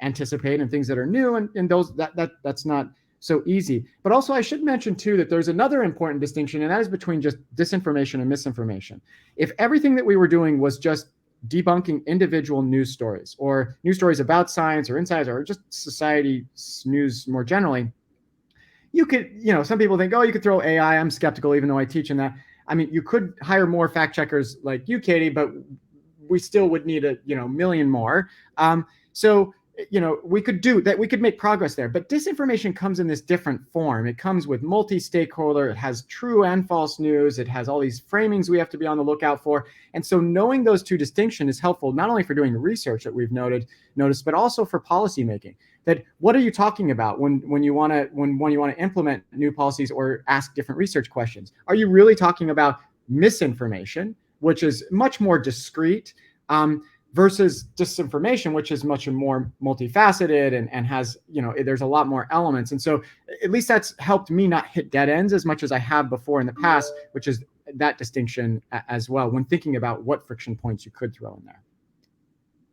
anticipate and things that are new, and those that's not so easy. But also I should mention too that there's another important distinction, and that is between just disinformation and misinformation. If everything that we were doing was just debunking individual news stories, or news stories about science or insights or just society news more generally, you could, some people think, oh, you could throw AI. I'm skeptical, even though I teach in that. I mean, you could hire more fact checkers like you, Katie, but we still would need a million more. So we could do that. We could make progress there. But disinformation comes in this different form. It comes with multi-stakeholder. It has true and false news. It has all these framings we have to be on the lookout for. And so knowing those two distinctions is helpful, not only for doing research that we've noticed, but also for policymaking. That what are you talking about when you want to implement new policies or ask different research questions? Are you really talking about misinformation, which is much more discrete, versus disinformation, which is much more multifaceted and has, there's a lot more elements. And so at least that's helped me not hit dead ends as much as I have before in the past, which is that distinction as well when thinking about what friction points you could throw in there.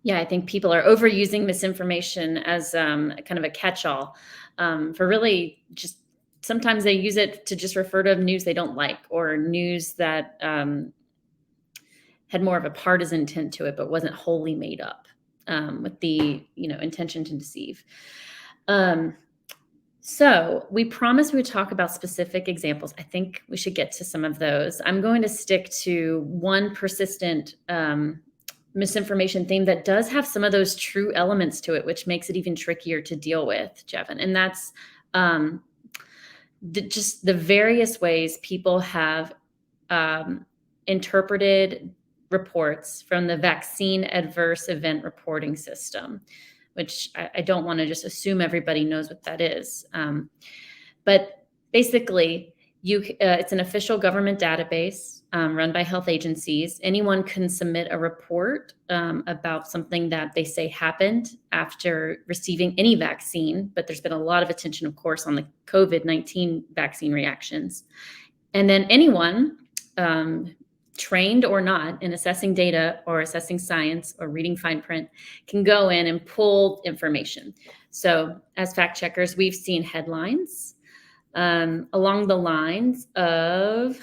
Yeah, I think people are overusing misinformation as kind of a catch-all for really just, sometimes they use it to just refer to news they don't like, or news that had more of a partisan tint to it, but wasn't wholly made up with the intention to deceive. So we promised we would talk about specific examples. I think we should get to some of those. I'm going to stick to one persistent misinformation theme that does have some of those true elements to it, which makes it even trickier to deal with, Jevin. And that's just the various ways people have interpreted reports from the vaccine adverse event reporting system, which I don't want to just assume everybody knows what that is. But basically, it's an official government database run by health agencies. Anyone can submit a report about something that they say happened after receiving any vaccine, but there's been a lot of attention, of course, on the COVID-19 vaccine reactions. And then anyone, trained or not in assessing data or assessing science or reading fine print, can go in and pull information. So as fact checkers, we've seen headlines along the lines of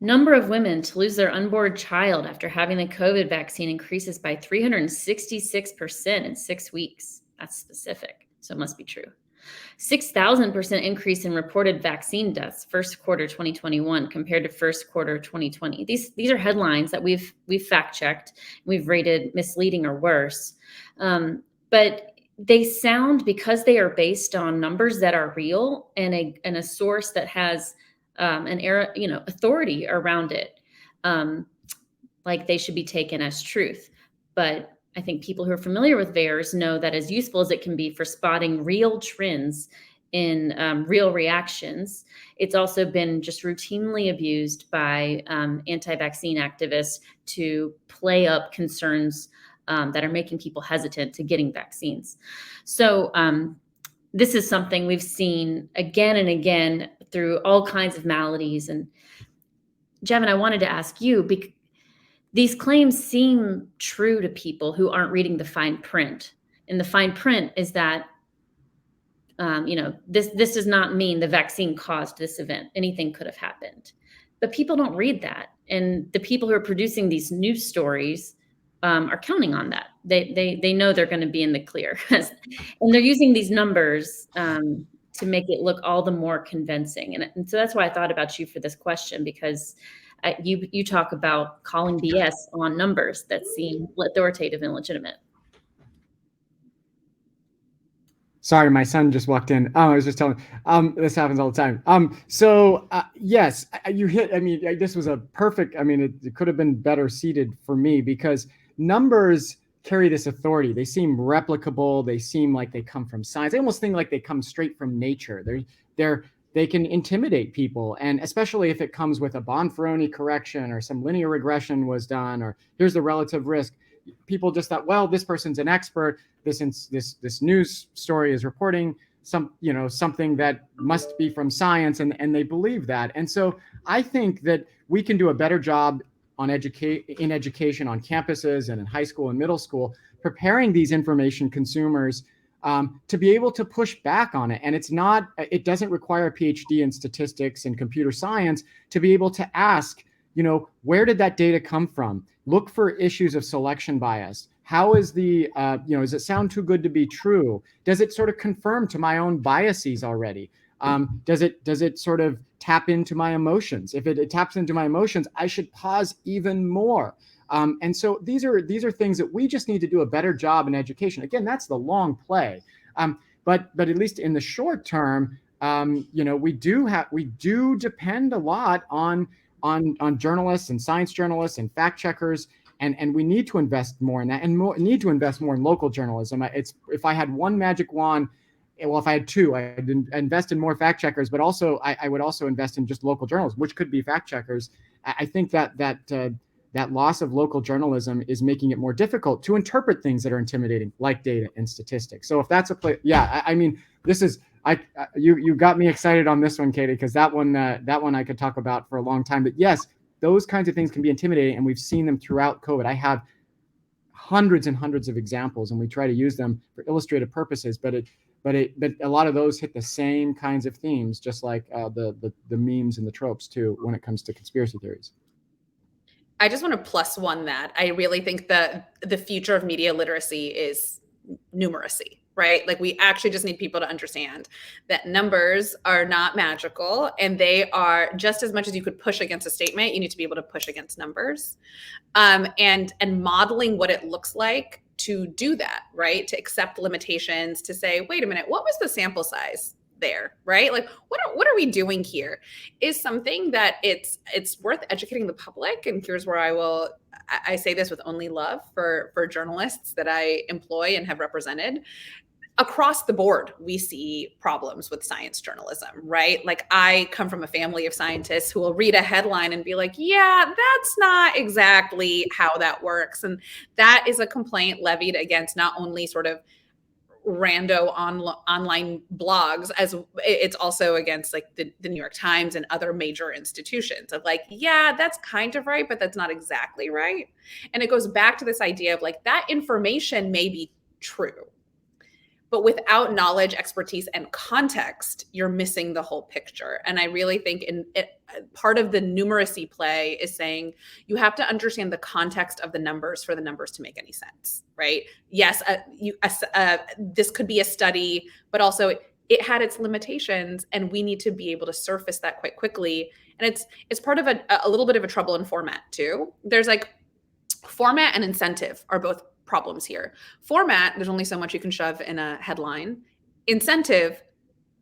number of women to lose their unborn child after having the COVID vaccine increases by 366% in 6 weeks. That's specific, so it must be true. 6,000% increase in reported vaccine deaths first quarter 2021 compared to first quarter 2020. These are headlines that we've fact checked, we've rated misleading or worse, but they sound, because they are based on numbers that are real and a source that has authority around it, like they should be taken as truth. But I think people who are familiar with VAERS know that as useful as it can be for spotting real trends in real reactions, it's also been just routinely abused by anti-vaccine activists to play up concerns that are making people hesitant to getting vaccines. So this is something we've seen again and again through all kinds of maladies. And Jevin, I wanted to ask you, these claims seem true to people who aren't reading the fine print. And the fine print is that, this does not mean the vaccine caused this event. Anything could have happened. But people don't read that. And the people who are producing these news stories are counting on that. They know they're going to be in the clear. And they're using these numbers to make it look all the more convincing. And so that's why I thought about you for this question, because you talk about calling BS on numbers that seem authoritative and legitimate. Sorry, my son just walked in. I was just telling, this happens all the time. Yes, you hit, I mean, this was a perfect, I mean, it could have been better seated for me, because numbers carry this authority. They seem replicable. They seem like they come from science. I almost think like they come straight from nature. They can intimidate people. And especially if it comes with a Bonferroni correction or some linear regression was done, or here's the relative risk. People just thought, well, this person's an expert. This news story is reporting something that must be from science, and they believe that. And so I think that we can do a better job in education on campuses and in high school and middle school, preparing these information consumers to be able to push back on it. And it doesn't require a PhD in statistics and computer science to be able to ask, where did that data come from? Look for issues of selection bias. How is does it sound too good to be true? Does it sort of confirm to my own biases already? Does it sort of tap into my emotions? If it taps into my emotions, I should pause even more. And so these are things that we just need to do a better job in education. Again, that's the long play. But at least in the short term, we do depend a lot on journalists and science journalists and fact checkers. And we need to invest more in that, and need to invest more in local journalism. If I had one magic wand, well, if I had two, I'd invest in more fact checkers, but also I would also invest in just local journalism, which could be fact checkers. I think that loss of local journalism is making it more difficult to interpret things that are intimidating, like data and statistics. So if that's a place, I mean, this is you got me excited on this one, Katie, because that one I could talk about for a long time. But yes, those kinds of things can be intimidating, and we've seen them throughout COVID. I have hundreds and hundreds of examples, and we try to use them for illustrative purposes. But a lot of those hit the same kinds of themes, just like the memes and the tropes too, when it comes to conspiracy theories. I just want to plus one that I really think that the future of media literacy is numeracy. Right? Like, we actually just need people to understand that numbers are not magical, and they are just as much as you could push against a statement, you need to be able to push against numbers, and modeling what it looks like to do that, right? To accept limitations, to say, wait a minute, what was the sample size there, right? Like, what are we doing here? Is something that it's worth educating the public. And here's where I say this with only love for journalists that I employ and have represented. Across the board, we see problems with science journalism, right? Like, I come from a family of scientists who will read a headline and be like, yeah, that's not exactly how that works. And that is a complaint levied against not only sort of rando online blogs, as it's also against like the New York Times and other major institutions of like, yeah, that's kind of right, but that's not exactly right. And it goes back to this idea of like, that information may be true, but without knowledge, expertise, and context, you're missing the whole picture. And I really think part of the numeracy play is saying you have to understand the context of the numbers for the numbers to make any sense, right? Yes, this could be a study, but also it had its limitations, and we need to be able to surface that quite quickly. And it's part of a little bit of a trouble in format too. There's like format and incentive are both problems here. Format, there's only so much you can shove in a headline. Incentive,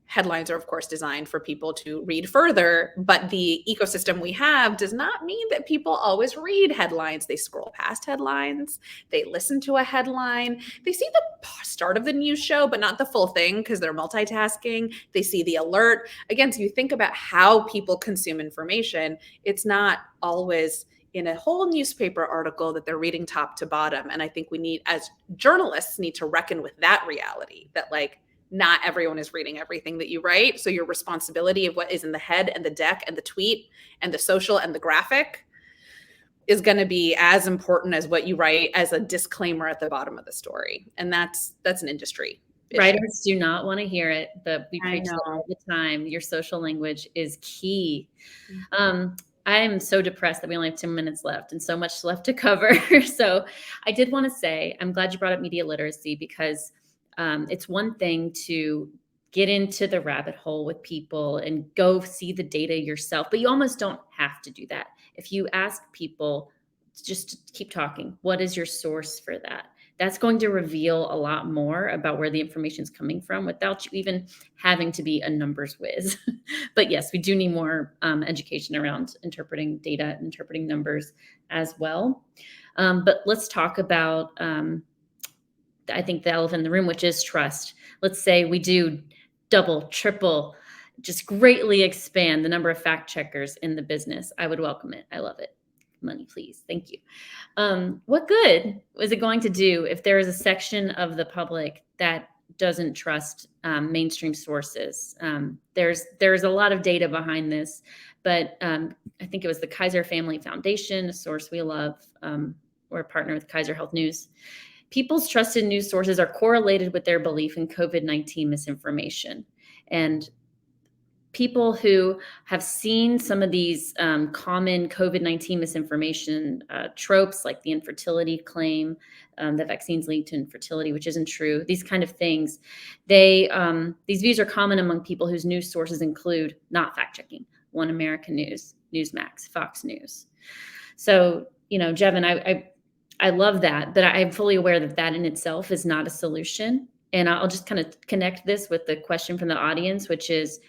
headlines are of course designed for people to read further, but the ecosystem we have does not mean that people always read headlines. They scroll past headlines, they listen to a headline, they see the start of the news show, but not the full thing because they're multitasking. They see the alert. Again, so you think about how people consume information, it's not always in a whole newspaper article that they're reading top to bottom. And I think we need, as journalists, need to reckon with that reality that like, not everyone is reading everything that you write. So your responsibility of what is in the head and the deck and the tweet and the social and the graphic is going to be as important as what you write as a disclaimer at the bottom of the story. And that's an industry issue. Writers do not want to hear it, but we preach that all the time. Your social language is key. I am so depressed that we only have 10 minutes left and so much left to cover. So I did want to say, I'm glad you brought up media literacy, because it's one thing to get into the rabbit hole with people and go see the data yourself, but you almost don't have to do that. If you ask people, just keep talking. What is your source for that? That's going to reveal a lot more about where the information is coming from without you even having to be a numbers whiz. But yes, we do need more education around interpreting data, interpreting numbers as well. But let's talk about, I think, the elephant in the room, which is trust. Let's say we do double, triple, just greatly expand the number of fact checkers in the business. I would welcome it. I love it. Money, please. Thank you. What good is it going to do if there is a section of the public that doesn't trust mainstream sources? There's a lot of data behind this, but I think it was the Kaiser Family Foundation, a source we love. We're a partner with Kaiser Health News. People's trusted news sources are correlated with their belief in COVID-19 misinformation. And people who have seen some of these common COVID-19 misinformation tropes, like the infertility claim, that vaccines lead to infertility, which isn't true, these kind of things, these views are common among people whose news sources include not fact-checking, One American News, Newsmax, Fox News. So, Jevin, I love that, but I'm fully aware that that in itself is not a solution. And I'll just kind of connect this with the question from the audience, which is,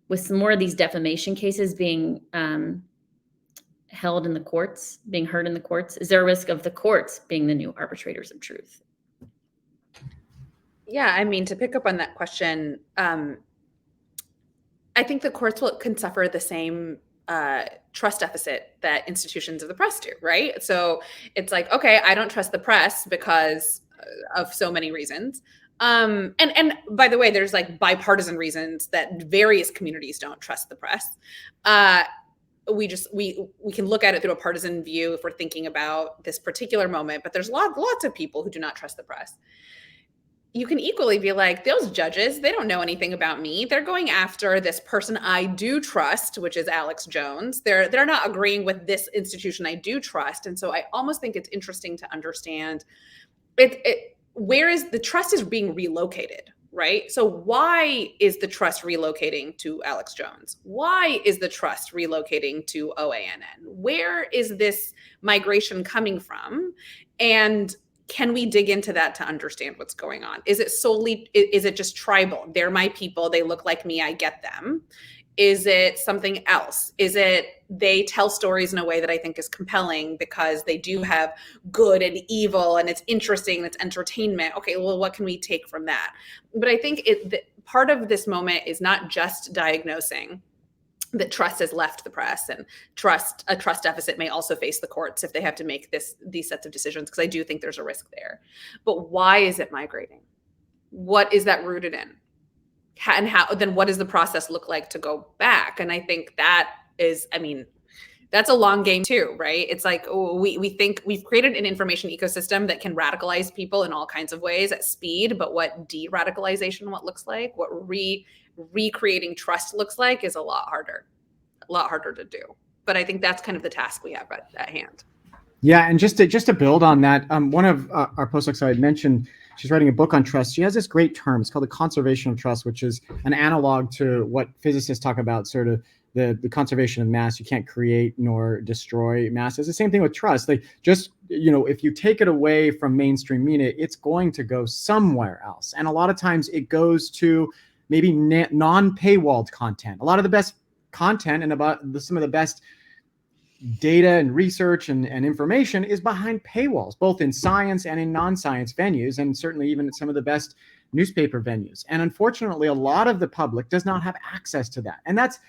with some more of these defamation cases being held in the courts, being heard in the courts, is there a risk of the courts being the new arbitrators of truth? Yeah, I mean, to pick up on that question, I think the courts can suffer the same trust deficit that institutions of the press do, right? So it's like, okay, I don't trust the press because of so many reasons. And by the way, there's like bipartisan reasons that various communities don't trust the press. We can look at it through a partisan view if we're thinking about this particular moment, but there's lots of people who do not trust the press. You can equally be like, those judges, they don't know anything about me. They're going after this person I do trust, which is Alex Jones. They're not agreeing with this institution I do trust. And so I almost think it's interesting to understand where is the trust is being relocated, right? So why is the trust relocating to Alex Jones? Why is the trust relocating to OANN? Where is this migration coming from? And can we dig into that to understand what's going on? Is it just tribal? They're my people. They look like me. I get them. Is it something else? Is it they tell stories in a way that I think is compelling because they do have good and evil and it's interesting and it's entertainment? Okay, well, what can we take from that? But I think part of this moment is not just diagnosing that trust has left the press, and a trust deficit may also face the courts if they have to make these sets of decisions, because I do think there's a risk there. But why is it migrating? What is that rooted in? And then what does the process look like to go back? And I think that is, that's a long game too, right? It's like, we think we've created an information ecosystem that can radicalize people in all kinds of ways at speed, but what de-radicalization, what recreating trust looks like is a lot harder to do. But I think that's kind of the task we have at hand. Yeah, and just to build on that, one of our postdocs I had mentioned, she's writing a book on trust. She has this great term. It's called the conservation of trust, which is an analog to what physicists talk about, sort of the conservation of mass. You can't create nor destroy mass. It's the same thing with trust. Like, just, if you take it away from mainstream media, it's going to go somewhere else. And a lot of times it goes to maybe non-paywalled content. A lot of the best content and some of the best data and research and information is behind paywalls, both in science and in non-science venues, and certainly even at some of the best newspaper venues. And unfortunately, a lot of the public does not have access to that. And that's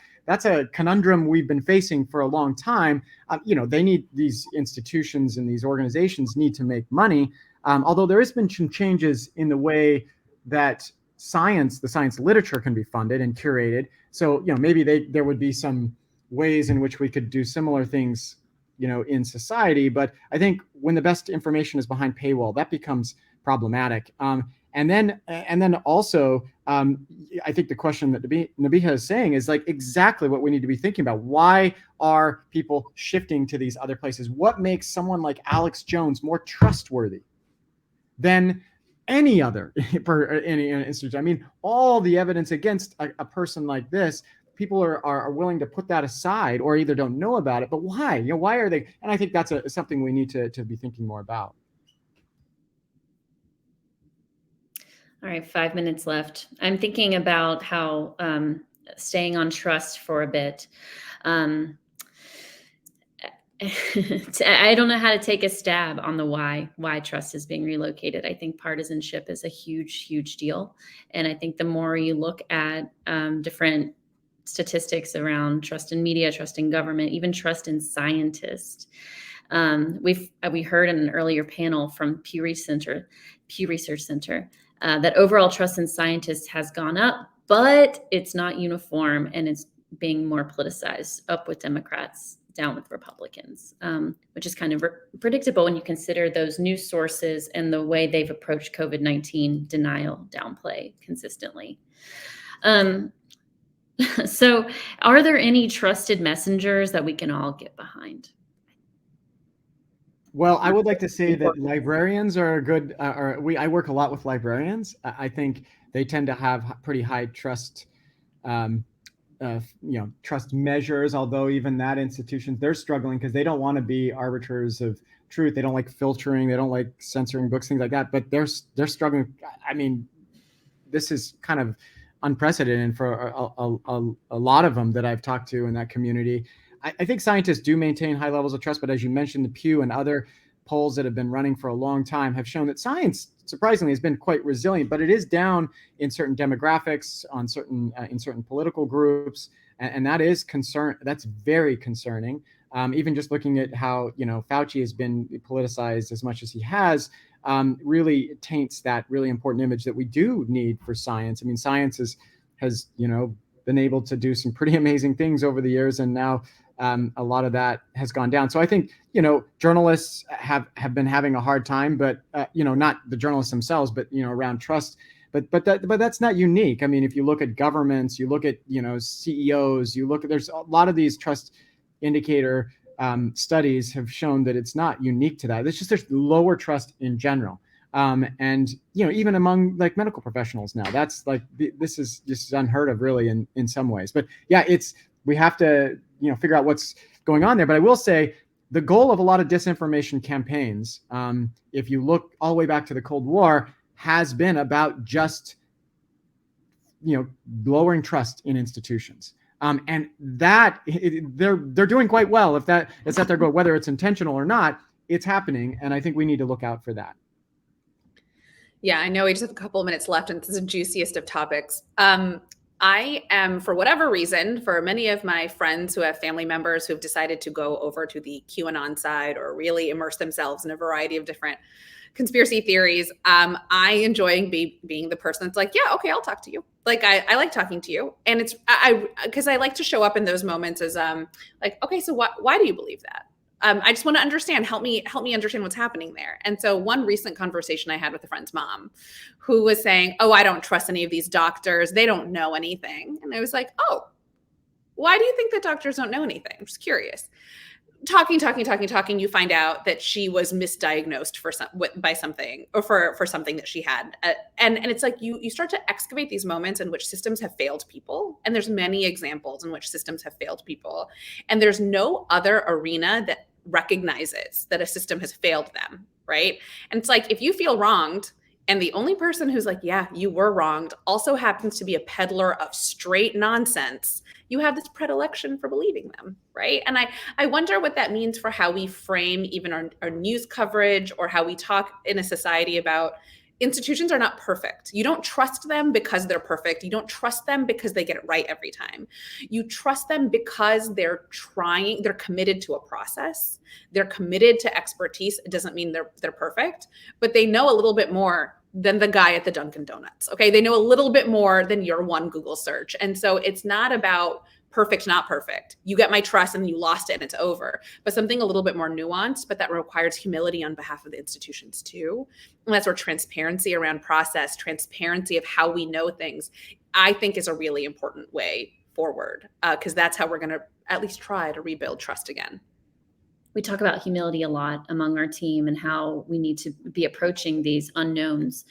a conundrum we've been facing for a long time. These institutions and these organizations need to make money, although there has been some changes in the way that the science literature can be funded and curated. So, maybe there would be some ways in which we could do similar things, in society. But I think when the best information is behind paywall, that becomes problematic. And then also, I think the question that Nabiha is saying is like exactly what we need to be thinking about. Why are people shifting to these other places? What makes someone like Alex Jones more trustworthy than any other any institution? All the evidence against a person like this, people are willing to put that aside, or either don't know about it. But why? Why are they? And I think that's something we need to be thinking more about. All right, 5 minutes left. I'm thinking about how staying on trust for a bit. I don't know how to take a stab on the why trust is being relocated. I think partisanship is a huge deal. And I think the more you look at different statistics around trust in media, trust in government, even trust in scientists. We heard in an earlier panel from Pew Research Center that overall trust in scientists has gone up, but it's not uniform and it's being more politicized, up with Democrats, down with Republicans, which is kind of predictable when you consider those news sources and the way they've approached COVID-19 denial, downplay consistently. So are there any trusted messengers that we can all get behind? Well, I would like to say that librarians are good. I work a lot with librarians. I think they tend to have pretty high trust, trust measures. Although even that institution, they're struggling because they don't want to be arbiters of truth. They don't like filtering. They don't like censoring books, things like that. But they're struggling. I mean, this is kind of unprecedented for a lot of them that I've talked to in that community. I think scientists do maintain high levels of trust, but as you mentioned, the Pew and other polls that have been running for a long time have shown that science, surprisingly, has been quite resilient, but it is down in certain demographics, on certain in certain political groups, and that is concern. That's very concerning. Even just looking at how Fauci has been politicized as much as he has, really taints that really important image that we do need for science. I mean, science has been able to do some pretty amazing things over the years, and now a lot of that has gone down. So I think journalists have been having a hard time, but not the journalists themselves, but around trust. But that's not unique. I mean, if you look at governments, you look at CEOs, there's a lot of these trust indicator studies have shown that it's not unique to that. It's just there's lower trust in general. And even among like medical professionals now, that's like this is unheard of really in some ways. But yeah, we have to figure out what's going on there. But I will say the goal of a lot of disinformation campaigns, if you look all the way back to the Cold War, has been about just lowering trust in institutions. And that they're doing quite well. If that is at their goal, whether it's intentional or not, it's happening. And I think we need to look out for that. Yeah, I know we just have a couple of minutes left, and this is the juiciest of topics. I am, for whatever reason, for many of my friends who have family members who have decided to go over to the QAnon side or really immerse themselves in a variety of different conspiracy theories, I enjoy being the person that's like, yeah, okay, I'll talk to you. Like, I like talking to you. And it's, because I like to show up in those moments as like, okay, so why do you believe that? I just want to understand, help me understand what's happening there. And so one recent conversation I had with a friend's mom who was saying, oh, I don't trust any of these doctors. They don't know anything. And I was like, oh, why do you think that doctors don't know anything? I'm just curious. Talking, you find out that she was misdiagnosed by something, or for something that she had. And it's like you start to excavate these moments in which systems have failed people. And there's many examples in which systems have failed people. And there's no other arena that recognizes that a system has failed them, right? And it's like, if you feel wronged, and the only person who's like, yeah, you were wronged, also happens to be a peddler of straight nonsense, you have this predilection for believing them, right? And I wonder what that means for how we frame even our news coverage, or how we talk in a society about institutions are not perfect. You don't trust them because they're perfect. You don't trust them because they get it right every time. You trust them because they're committed to a process. They're committed to expertise. It doesn't mean they're perfect, but they know a little bit more than the guy at the Dunkin' Donuts. Okay. They know a little bit more than your one Google search. And so it's not about perfect, not perfect. You get my trust and you lost it and it's over. But something a little bit more nuanced, but that requires humility on behalf of the institutions too. And that's where transparency around process, transparency of how we know things, I think is a really important way forward, because that's how we're going to at least try to rebuild trust again. We talk about humility a lot among our team, and how we need to be approaching these unknowns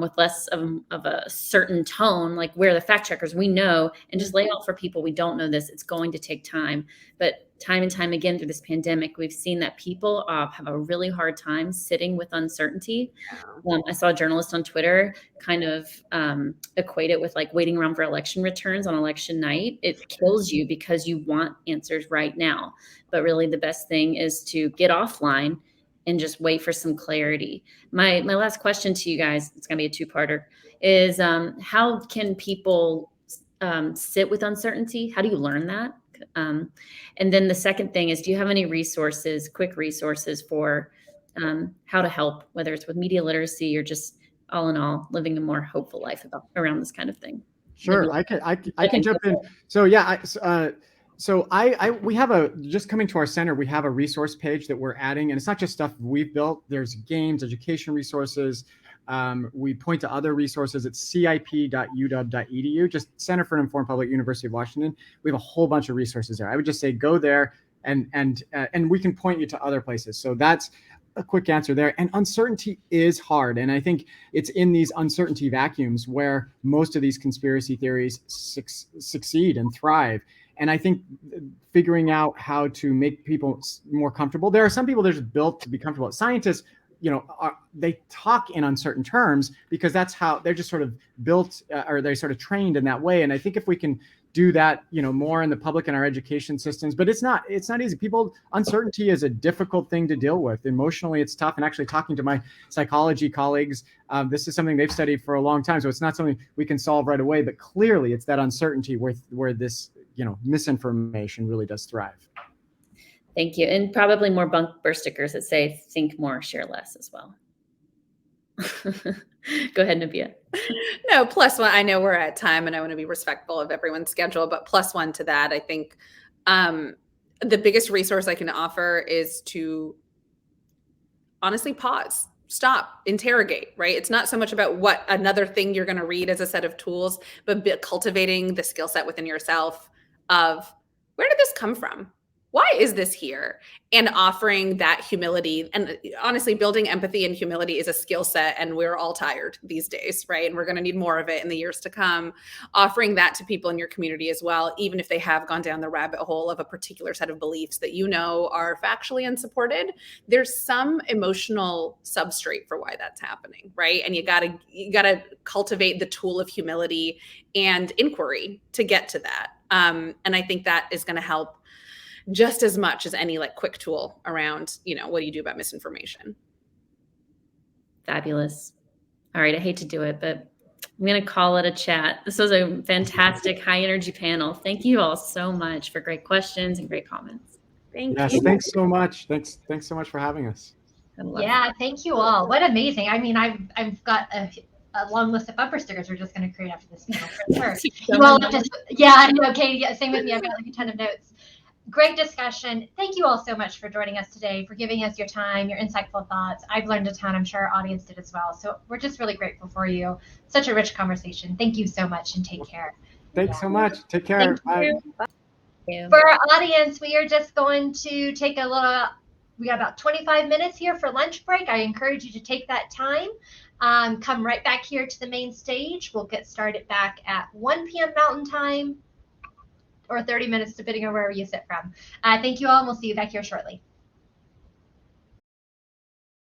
with less of a certain tone, like we're the fact checkers, we know, and just lay out for people, we don't know this, it's going to take time. But time and time again through this pandemic, we've seen that people have a really hard time sitting with uncertainty. I saw a journalist on Twitter kind of equate it with like waiting around for election returns on election night. It kills you because you want answers right now. But really the best thing is to get offline and just wait for some clarity. My last question to you guys, it's gonna be a two-parter, is how can people sit with uncertainty? How do you learn that? And then the second thing is, do you have any resources, quick resources for how to help, whether it's with media literacy or just all in all living a more hopeful life around this kind of thing? Sure, I can jump in. So yeah, we have just coming to our center, we have a resource page that we're adding, and it's not just stuff we've built. There's games, education resources. We point to other resources at cip.uw.edu, just Center for an Informed Public, University of Washington. We have a whole bunch of resources there. I would just say go there, and we can point you to other places. So that's a quick answer there. And uncertainty is hard, and I think it's in these uncertainty vacuums where most of these conspiracy theories succeed and thrive. And I think figuring out how to make people more comfortable. There are some people that are just built to be comfortable. Scientists, they talk in uncertain terms because that's how they're just sort of built, or they're sort of trained in that way. And I think if we can do that, more in the public and our education systems, but it's not easy. Uncertainty is a difficult thing to deal with. Emotionally, it's tough. And actually talking to my psychology colleagues, this is something they've studied for a long time. So it's not something we can solve right away, but clearly it's that uncertainty where this, misinformation really does thrive. Thank you. And probably more bumper stickers that say think more, share less as well. Go ahead, Nabiha. No, plus one. I know we're at time and I want to be respectful of everyone's schedule, but plus one to that, I think the biggest resource I can offer is to honestly pause, stop, interrogate, right? It's not so much about what another thing you're going to read as a set of tools, but cultivating the skill set within yourself of where did this come from? Why is this here? And offering that humility, and honestly, building empathy and humility is a skill set, and we're all tired these days, right? And we're going to need more of it in the years to come. Offering that to people in your community as well, even if they have gone down the rabbit hole of a particular set of beliefs that are factually unsupported, there's some emotional substrate for why that's happening, right? And you gotta cultivate the tool of humility and inquiry to get to that. And I think that is going to help just as much as any quick tool around, what do you do about misinformation? Fabulous. All right. I hate to do it, but I'm going to call it a chat. This was a fantastic high energy panel. Thank you all so much for great questions and great comments. Thank you. Yes, thanks so much. Thanks so much for having us. Yeah, thank you all. What amazing. I mean, I've got a long list of bumper stickers we're just going to create after this meeting for sure. You all have Katie, same with me. I've got a ton of notes. Great discussion. Thank you all so much for joining us today, for giving us your time, your insightful thoughts. I've learned a ton. I'm sure our audience did as well. So we're just really grateful for you. Such a rich conversation. Thank you so much and take care. Thanks so much. Take care. Bye. For our audience, we are just going to take we got about 25 minutes here for lunch break. I encourage you to take that time. Come right back here to the main stage. We'll get started back at 1 p.m. Mountain Time, or 30 minutes, depending on wherever you sit from. Thank you all, and we'll see you back here shortly.